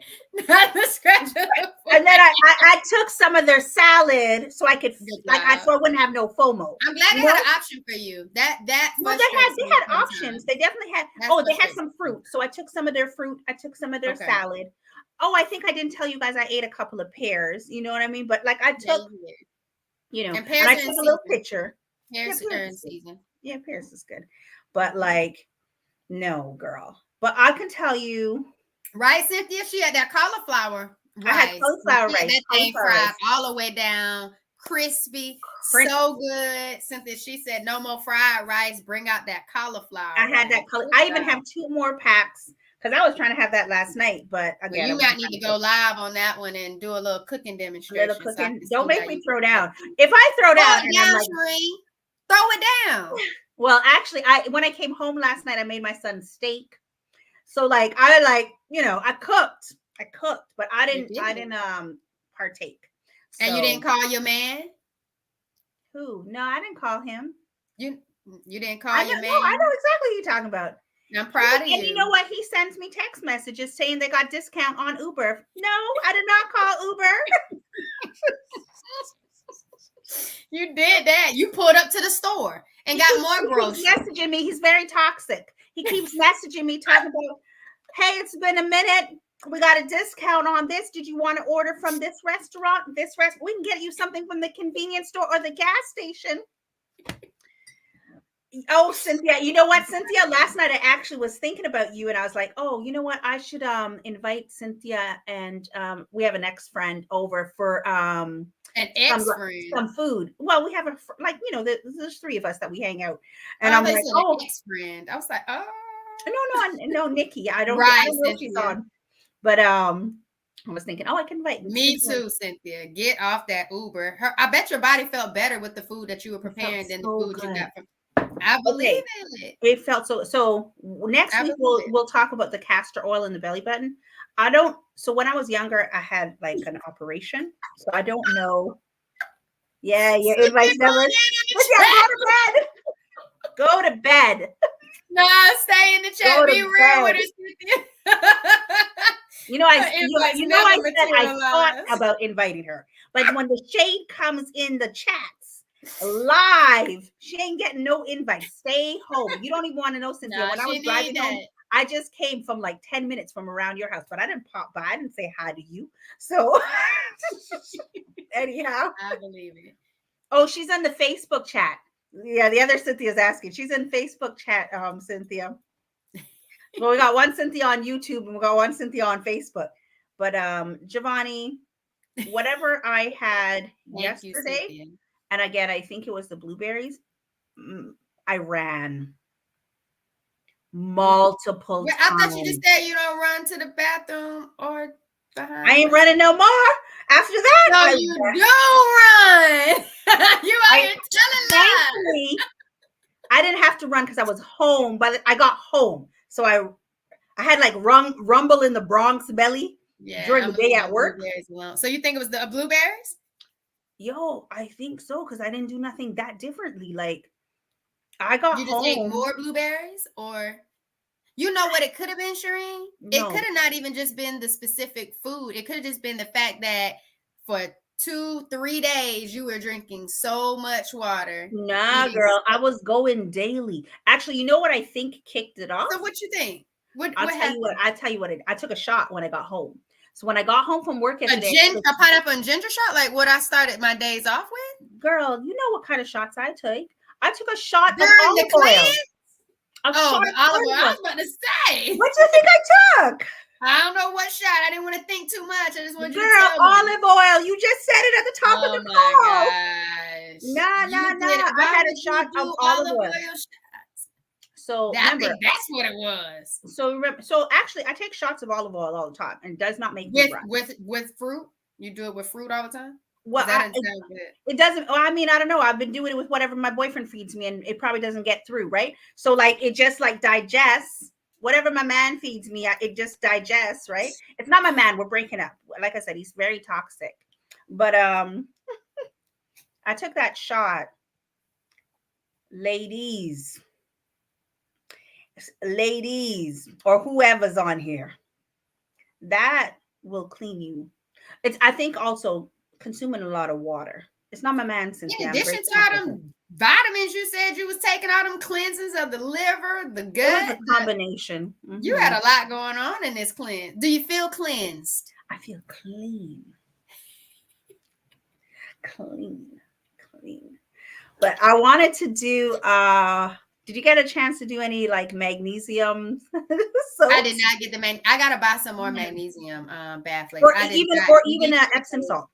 Not the scratch on the forehead. And then I took some of their salad so I could so I wouldn't have no FOMO. I'm glad they had an option for you. That well, they had options. They definitely had. They had some fruit. So I took some of their fruit. I took some of their salad. Oh, I think I didn't tell you guys I ate a couple of pears. You know what I mean? But like I took, and I took a little picture. Pears are in season. Yeah, pears is good. But like, no, girl. But I can tell you. Right, Cynthia? She had that cauliflower rice. I had cauliflower rice. That thing fried all the way down, crispy, so good. Cynthia, she said, no more fried rice. Bring out that cauliflower. I had that. I even have 2 more packs because I was trying to have that last night. But again, you might need to go live on that one and do a little cooking demonstration. Don't make me throw down. If I throw down, throw it down. Well, actually, when I came home last night, I made my son steak. So like I cooked, but I didn't partake. So, and you didn't call your man? Who? No, I didn't call him. You didn't call your man? No, I know exactly what you're talking about. I'm proud of you. And you know what? He sends me text messages saying they got discount on Uber. No, I did not call Uber. You did that. You pulled up to the store and got more groceries. He's messaging me. He's very toxic. He keeps messaging me talking about, hey, it's been a minute. We got a discount on this. Did you want to order from this restaurant? We can get you something from the convenience store or the gas station. Oh, Cynthia, you know what, Cynthia? Last night I actually was thinking about you, and I was like, oh, you know what? I should invite Cynthia and we have an ex-friend over for An some ex-friend. some food. Well, we have like there's three of us that we hang out, and Oh, I'm they like, said an oh ex-friend. I was like, oh, no, Nikki. I right, don't know if she's Cynthia. on, but I was thinking, oh, I can invite Me Cynthia. too, Cynthia. Get off that Uber. I bet your body felt better with the food that you were It felt preparing than the so food you good. got from. I believe Okay, it. it felt so. So next I week believe it. we'll talk about the castor oil in the belly button. I don't. So when I was younger, I had like an operation. So I don't know. Yeah, your Cynthia invites never. going in the Yeah, chat. go to bed. Go to bed. Nah, stay in the Go chat. to Be real with bed. us, Cynthia. I Her invites I never said I thought materialize. about inviting her. Like when the shade comes in the chats live, she ain't getting no invite. Stay home. You don't even want to know, Cynthia. Nah, When I she was need driving home, that. I just came from like 10 minutes from around your house, but I didn't pop by. I didn't say hi to you. So anyhow. I believe it. Oh, she's on the Facebook chat. Yeah, the other Cynthia's asking. She's in Facebook chat, Cynthia. Well, we got one Cynthia on YouTube and we got one Cynthia on Facebook. But Jovonnie, whatever I had Thank you, yesterday, Cynthia. and again, I think it was the blueberries. I ran multiple I thought you just times. said you don't run to the bathroom or behind I the ain't bathroom. running no more. After that, No, you do run. You out I here telling lies. thankfully I didn't have to run because I was home, but I got home. So I had like rumble in the Bronx belly Yeah, during I'm the gonna day leave at them work. blueberries alone. So you think it was the blueberries? Yo, I think so because I didn't do nothing that differently. Like I got You just ate home. more blueberries, or you know what it could have been, Shereen? It could No, have not even just been the specific food. It could have just been the fact that for 2-3 days you were drinking so much water, nah, eating. girl. I was going daily. Actually, you know what I think kicked it off? So what you think? What I'll what tell you what. happened? I tell you what. I took a shot when I got home. So when I got home from work A yesterday, a pineapple and ginger shot, like what I started my days off with girl, you know what kind of shots I took? I took a shot of during the olive oil. cleanse. A Oh, shot the of olive oil. olive I oil. was about to say. What do you think I took? I don't know what shot. I didn't want to think too much. I just wanted you to Girl, tell me. olive oil. You just said it at the top of Oh the my call. gosh. Nah, You nah, did nah. it. I Why had would a shot you of do olive olive oil. oil shots? So I remember, think that's what it was. so actually, I take shots of olive oil all the time, and it does not make me With run. with fruit? You do it with fruit all the time? Well, Because that didn't sound good. it doesn't. Well, I mean, I don't know. I've been doing it with whatever my boyfriend feeds me, and it probably doesn't get through, right? So like, it just like digests whatever my man feeds me. It just digests, right? It's not my man. We're breaking up. Like I said, he's very toxic. But I took that shot, ladies, or whoever's on here. That will clean you. It's I think also consuming a lot of water. It's not my man, In Cynthia. I'm addition breaking to up all with him. them vitamins, you said you was taking all them cleanses of the liver, the It was gut. a combination. You had a lot going on in this cleanse. Do you feel cleansed? I feel clean. Clean. But I wanted to do did you get a chance to do any like magnesium soaps? I did not get the I gotta buy some more magnesium bath flakes. Or I did even not or even eat Epsom salt.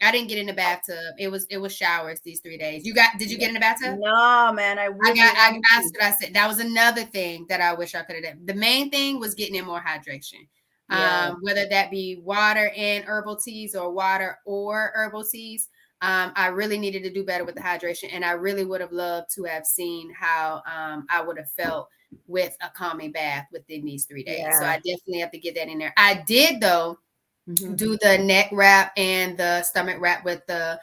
I didn't get in the bathtub. It was showers these 3 days. Did you get in the bathtub? No, man, I really wanted That's to. what I said. That was another thing that I wish I could have done. The main thing was getting in more hydration. Yeah. Whether that be water and herbal teas or water or herbal teas. I really needed to do better with the hydration, and I really would have loved to have seen how I would have felt with a calming bath within these 3 days. Yeah. So I definitely have to get that in there. I did though do the neck wrap and the stomach wrap with the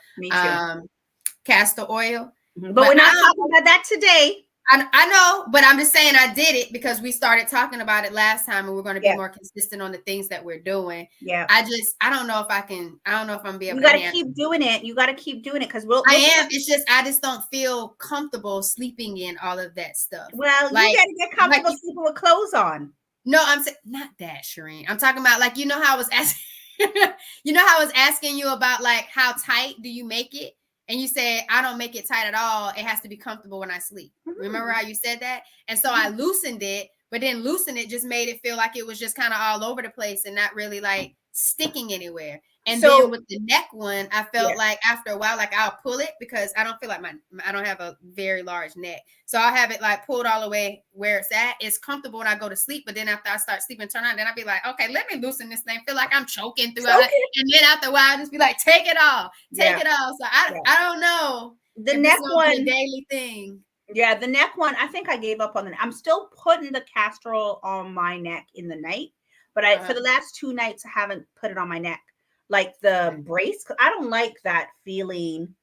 castor oil. But we're not talking about that today. I know, but I'm just saying I did it because we started talking about it last time, and we're going to be more consistent on the things that we're doing. Yeah. I don't know if I can. I don't know if I'm be able. You got to keep doing it. You got to keep doing it because I am. It's just I just don't feel comfortable sleeping in all of that stuff. Well, like, you got to get comfortable sleeping with clothes on. No, I'm saying not that, Shereen. I'm talking about like how I was asking. How I was asking you about like how tight do you make it? And you said, I don't make it tight at all. It has to be comfortable when I sleep. Remember how you said that? And so I loosened it, but then loosen it just made it feel like it was just kind of all over the place and not really like sticking anywhere. And then So with the neck one, I felt yeah. like after a while, like I'll pull it because I don't feel like I don't have a very large neck. So I'll have it like pulled all the way where it's at. It's comfortable when I go to sleep. But then after I start sleeping, turn on, then I'll be like, okay, let me loosen this thing. Feel like I'm choking throughout it. Okay. And then after a while, I'll just be like, take it off. Take Yeah. it off. So Yeah. I don't know The if this neck is going to be a one. daily thing. Yeah, the neck one, I think I gave up on it. I'm still putting the castor oil on my neck in the night, but for the last 2 nights I haven't put it on my neck. Like the brace, 'cause I don't like that feeling.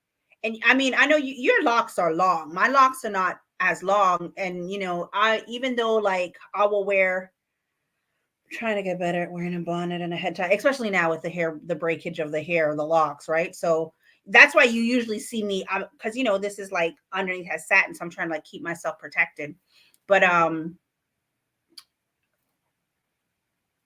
And I mean, I know your locks are long. My locks are not as long, and I even though like I will wear trying to get better at wearing a bonnet and a head tie, especially now with the hair, the breakage of the hair, the locks, right? So that's why you usually see me, because this is like underneath has satin, so I'm trying to like keep myself protected. But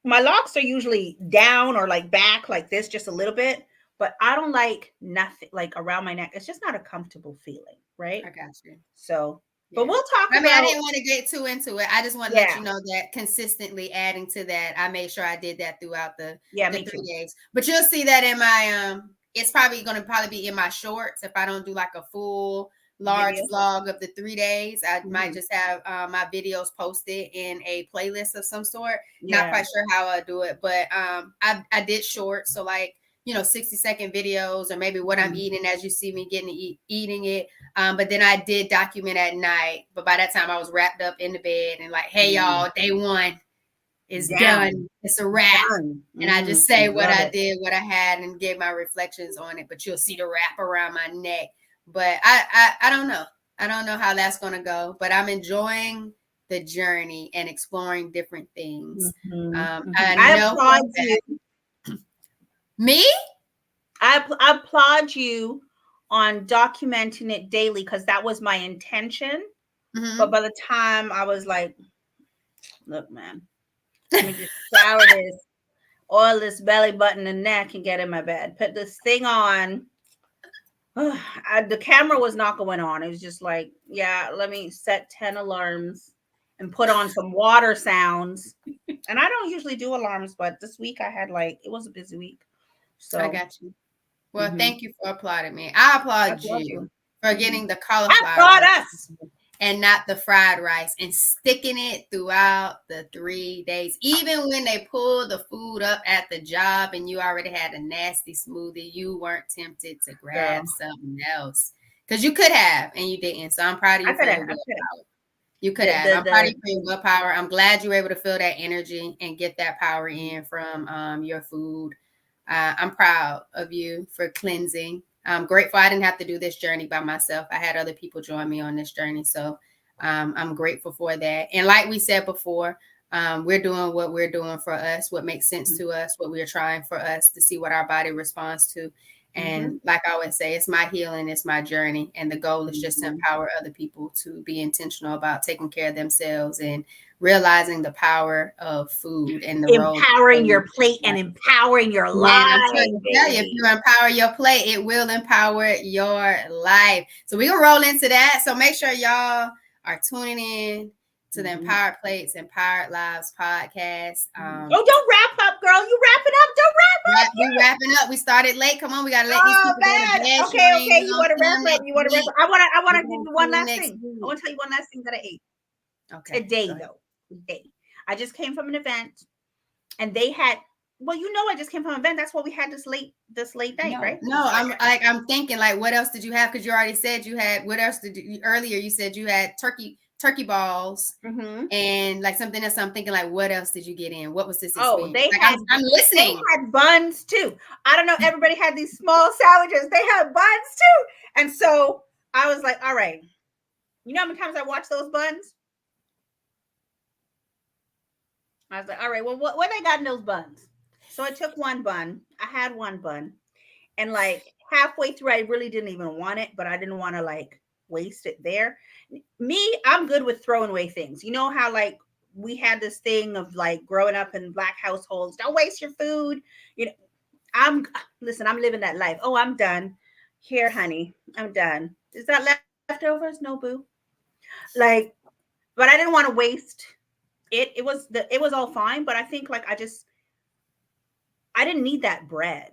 my locks are usually down or like back like this, just a little bit. But I don't like nothing like around my neck. It's just not a comfortable feeling, right? I got you. So, but Yeah. we'll talk I mean, I about didn't want to get too into it. I just want to let yeah, you know that consistently adding to that, I made sure I did that throughout yeah, the me too. 3 days. But you'll see that in my it's probably going to be in my shorts if I don't do like a full large Video. vlog of the 3 days. I might Mhm. just have my videos posted in a playlist of some sort. Not Yeah. quite sure how I do it, but I did shorts, so like 60-second videos or maybe what I'm Mhm. eating as you see me eating it. But then I did document at night. But by that time, I was wrapped up in the bed and like, hey, Yeah. y'all, day one is Down. done. It's a wrap. Done. And I just say what Love I it. did, what I had, and give my reflections on it. But you'll see the wrap around my neck. But I don't know. I don't know how that's going to go. But I'm enjoying the journey and exploring different things. Mhm, mhm. I I know for applaud a you. fact. Me? I applaud you on documenting it daily because that was my intention. But Mm-hmm. by the time I was like, look, man, let me just shower this, oil this belly button and neck, and get in my bed. Put this thing on. The camera was not going on. It was just like, yeah, let me set 10 alarms and put on some water sounds. And I don't usually do alarms, but this week I had like, it was a busy week. I So, got you. Well, mhm. thank you for applauding me. I I applaud applaud you you. for Mhm. getting the I cauliflower applaud us. and not the fried rice and sticking it throughout the 3 days. Even when they pulled the food up at the job and you already had a nasty smoothie, you weren't tempted to grab Girl, something else. Because you could have and you didn't. So I'm proud of I you for could have. your I could have. willpower. You could have. I'm proud of you for your willpower. I'm glad you were able to feel that energy and get that power in from your food. I'm proud of you for cleansing. I'm grateful I didn't have to do this journey by myself. I had other people join me on this journey. So I'm grateful for that. And like we said before, we're doing what we're doing for us, what makes sense to us, what we're trying for us to see what our body responds to. And like I always say, it's my healing, it's my journey. And the goal is just to empower other people to be intentional about taking care of themselves and realizing the power of food and the role. empowering your plate and empowering your Man, I'm life, trying to tell you, if baby. you empower your plate, it will empower your life. So we're gonna roll into that. So make sure y'all are tuning in to the Empowered Plates, Empowered Lives podcast. Oh, don't wrap up, girl. You wrap it up. Don't wrap up. We wrapping up. We started late. Come on, we gotta let these Oh people go to man. bed. Okay, Shereen, okay. we You gonna want to see wrap them up. next You want to wrap week. up. I want We to give gonna you see one you last next thing. I week. want to tell you one last thing that I ate Okay. today, though. Today, I just came from an event, and they had. Well, I just came from an event. That's why we had this late night, right? No, I'm thinking like, what else did you have? Because you already said you had. What else did you earlier? You said you had turkey balls Mm-hmm. and like something else. I'm thinking like, what else did you get in? What was this Oh, experience? Like I'm they listening. had buns too. I don't know. Everybody had these small sandwiches. They had buns too, and so I was like, all right. You know how many times I watched those buns? I was like, all right, well, what they got in those buns? So I took one bun. I had one bun, and like halfway through, I really didn't even want it, but I didn't want to like waste it there. Me, I'm good with throwing away things. You know how like we had this thing of like growing up in black households, don't waste your food. You know, listen, I'm living that life. Oh, I'm done. Here, honey, I'm done. Is that leftovers? No, boo. Like, but I didn't want to waste it was all fine, but I think like I didn't need that bread.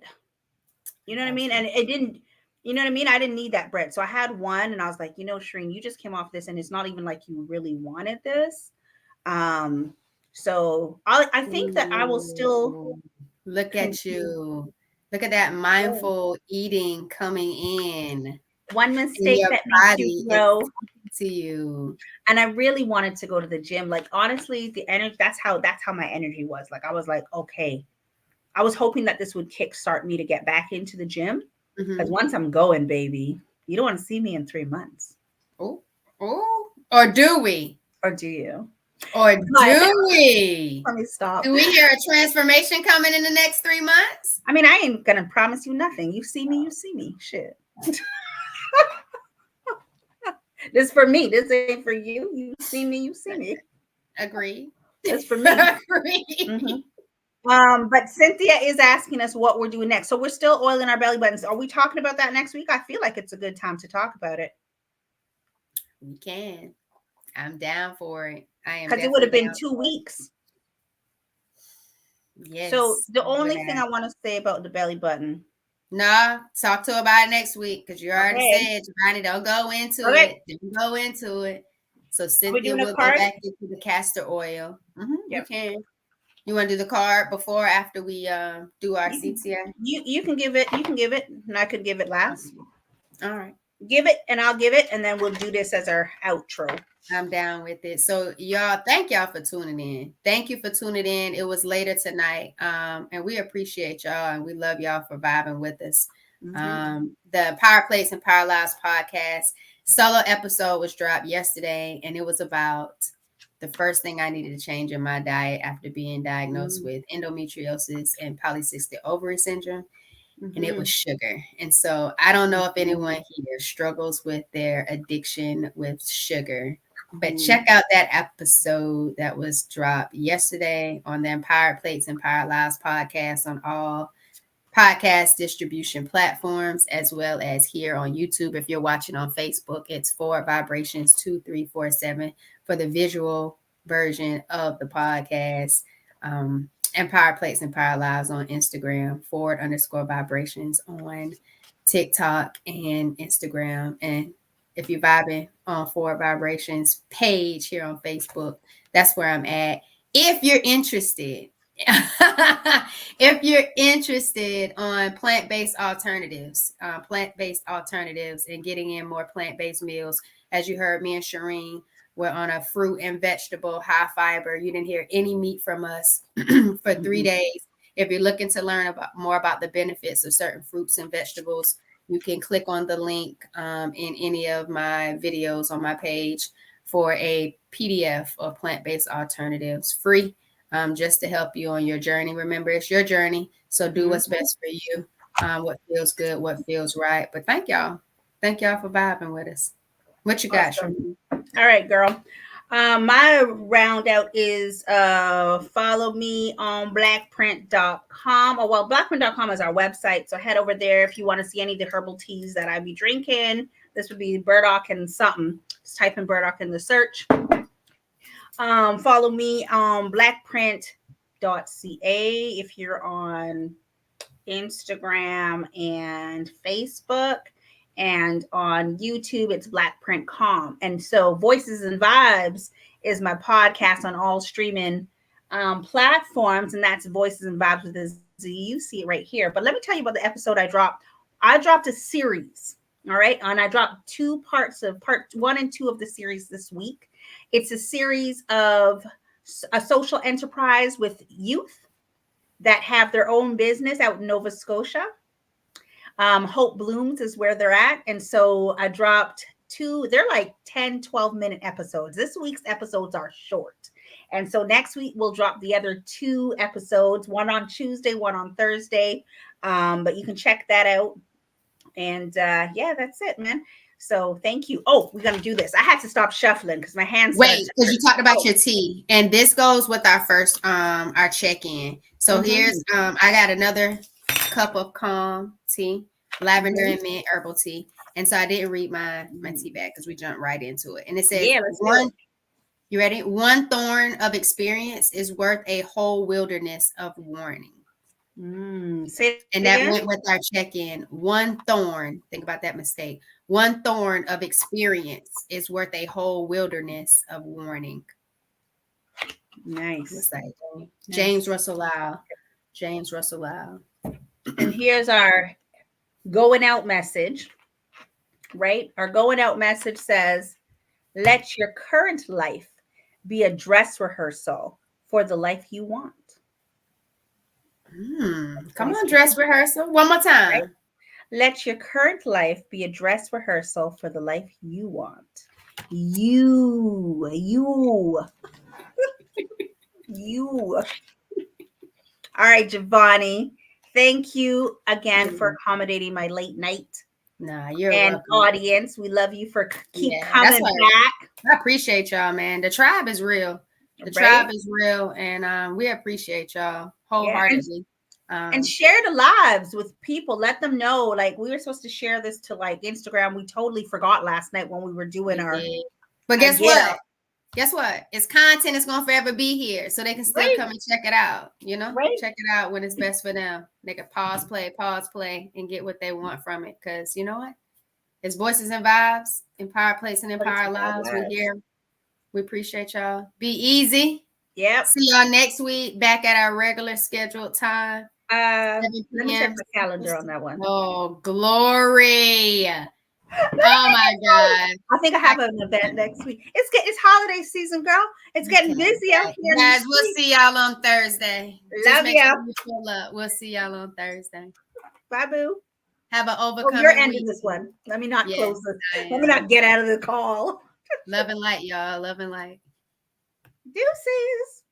You know what I mean? And it didn't, you know what I mean? I didn't need that bread. So I had one and I was like, Shereen, you just came off this and it's not even like you really wanted this. Um, so I think that I will still Ooh, look at continue. you. Look at that mindful eating coming in, One and mistake your that makes you body is grow. speaking to you. And I really wanted to go to the gym. Like honestly, the energy, that's how my energy was. Like I was like, okay. I was hoping that this would kickstart me to get back into the gym. Because Mm-hmm. once I'm going, baby, you don't want to see me in 3 months. Oh, oh, or do we? Or do you? Or But do we? let me stop. Do we hear a transformation coming in the next 3 months? I mean, I ain't gonna promise you nothing. You see me, you see me. Shit. This for me. This ain't for you. You see me, you see me. Agree. That's for me. Agree. Hmm. But Cynthia is asking us what we're doing next. So we're still oiling our belly buttons. Are we talking about that next week? I feel like it's a good time to talk about it. We can. I'm down for it. I am Because it would definitely have been down two for it. weeks. So Yes. the it would only thing have. I want to say about the belly button. Nah, talk to her about it next week because you already Okay. said, Jovonnie, don't go into Okay. it. Don't go into it. So Are we Cynthia doing a will go card? back into the castor oil. We Yep. can. You want to do the card before or after we do our You can CTA? you can give it. You can give it, and I could give it last. All right. Give it, and I'll give it, and then we'll do this as our outro. I'm down with it. So y'all, thank y'all for tuning in. Thank you for tuning in. It was later tonight. And we appreciate y'all and we love y'all for vibing with us. Mm-hmm. The Power Plates and Power Lives podcast solo episode was dropped yesterday, and it was about the first thing I needed to change in my diet after being diagnosed with endometriosis and polycystic ovary syndrome, and it Mm-hmm. was sugar. And so I don't know if Mm-hmm. anyone here struggles with their addiction with sugar, but Mm-hmm. check out that episode that was dropped yesterday on the Empowered Plates and Power Lives podcast on all podcast distribution platforms, as well as here on YouTube. If you're watching on Facebook, it's Forward Vibrations 2347 for the visual version of the podcast. And Power Plates and Power Lives on Instagram, forward_vibrations on TikTok and Instagram. And if you're vibing on Forward Vibrations page here on Facebook, that's where I'm at. If you're interested, if you're interested on plant-based alternatives and getting in more plant-based meals, as you heard me and Shereen, we're on a fruit and vegetable high fiber. You didn't hear any meat from us for 3 days. If you're looking to learn more about the benefits of certain fruits and vegetables, you can click on the link in any of my videos on my page for a PDF of plant-based alternatives, free, just to help you on your journey. Remember, it's your journey, so do what's best for you, what feels good, what feels right. But thank y'all. Thank y'all for vibing with us. What you got, Awesome. Shereen? All right, girl. My round out is follow me on blackprint.com. Oh, well, blackprint.com is our website. So head over there if you want to see any of the herbal teas that I be drinking. This would be burdock and something. Just type in burdock in the search. Follow me on blackprint.ca if you're on Instagram and Facebook, and on YouTube it's Black Print Com. And so Voices and Vibes is my podcast on all streaming platforms, and that's Voices and Vibes with a Z. You see it right here. But let me tell you about the episode I dropped. I dropped a series, all right, and I dropped two parts of part 1 and 2 of the series this week. It's a series of a social enterprise with youth that have their own business out in Nova Scotia. Hope Blooms is where they're at. And so I dropped two, they're like 10, 12-minute episodes. This week's episodes are short. And so next week we'll drop the other 2 episodes, one on Tuesday, one on Thursday. But you can check that out. And yeah, that's it, man. So thank you. Oh, we're gonna do this. I had to stop shuffling because my hands started Wait, to because hurt. you talked about Oh. your tea, and this goes with our first our check-in. So here's I got another cup of calm tea, lavender and mint herbal tea. And so I didn't read my tea bag because we jumped right into it. And it says Yeah, let's do one, it. you ready? One thorn of experience is worth a whole wilderness of warning. Say it And that again. went with our check-in. One thorn, think about that mistake. One thorn of experience is worth a whole wilderness of warning. Nice. What's that? Nice. James Russell Lowell. James Russell Lowell. And here's our going out message, right? Our going out message says, let your current life be a dress rehearsal for the life you want. Come on, dress rehearsal. One more time. Right? Let your current life be a dress rehearsal for the life you want. You. All right, Jovonnie. Thank you again for accommodating my late night. Nah, you're and welcome. Audience. We love you for keep Yeah, coming back. I appreciate y'all, man. The tribe is real. The tribe is real, and we appreciate y'all wholeheartedly. And share the lives with people. Let them know. Like, we were supposed to share this to like Instagram. We totally forgot last night when we were doing But guess what? Guess what? It's content. It's gonna forever be here, so they can still come and check it out. You know, check it out when it's best for them. They can pause, play, and get what they want from it. Because you know what? It's Voices and Vibes, Empower Place and Empower Lives. We're here. We appreciate y'all. Be easy. Yep. See y'all next week back at our regular scheduled time. Let me check the calendar on that one. Oh, glory. Oh my God. I think I have an event next week. It's holiday season, girl. It's getting busy out here. Guys, we'll see y'all on Thursday. Love you. We'll see y'all on Thursday. Bye, boo. Have an overcoming you're ending week. this one. Let me not close this. Let me not get out of the call. Love and light, y'all. Love and light. Deuces.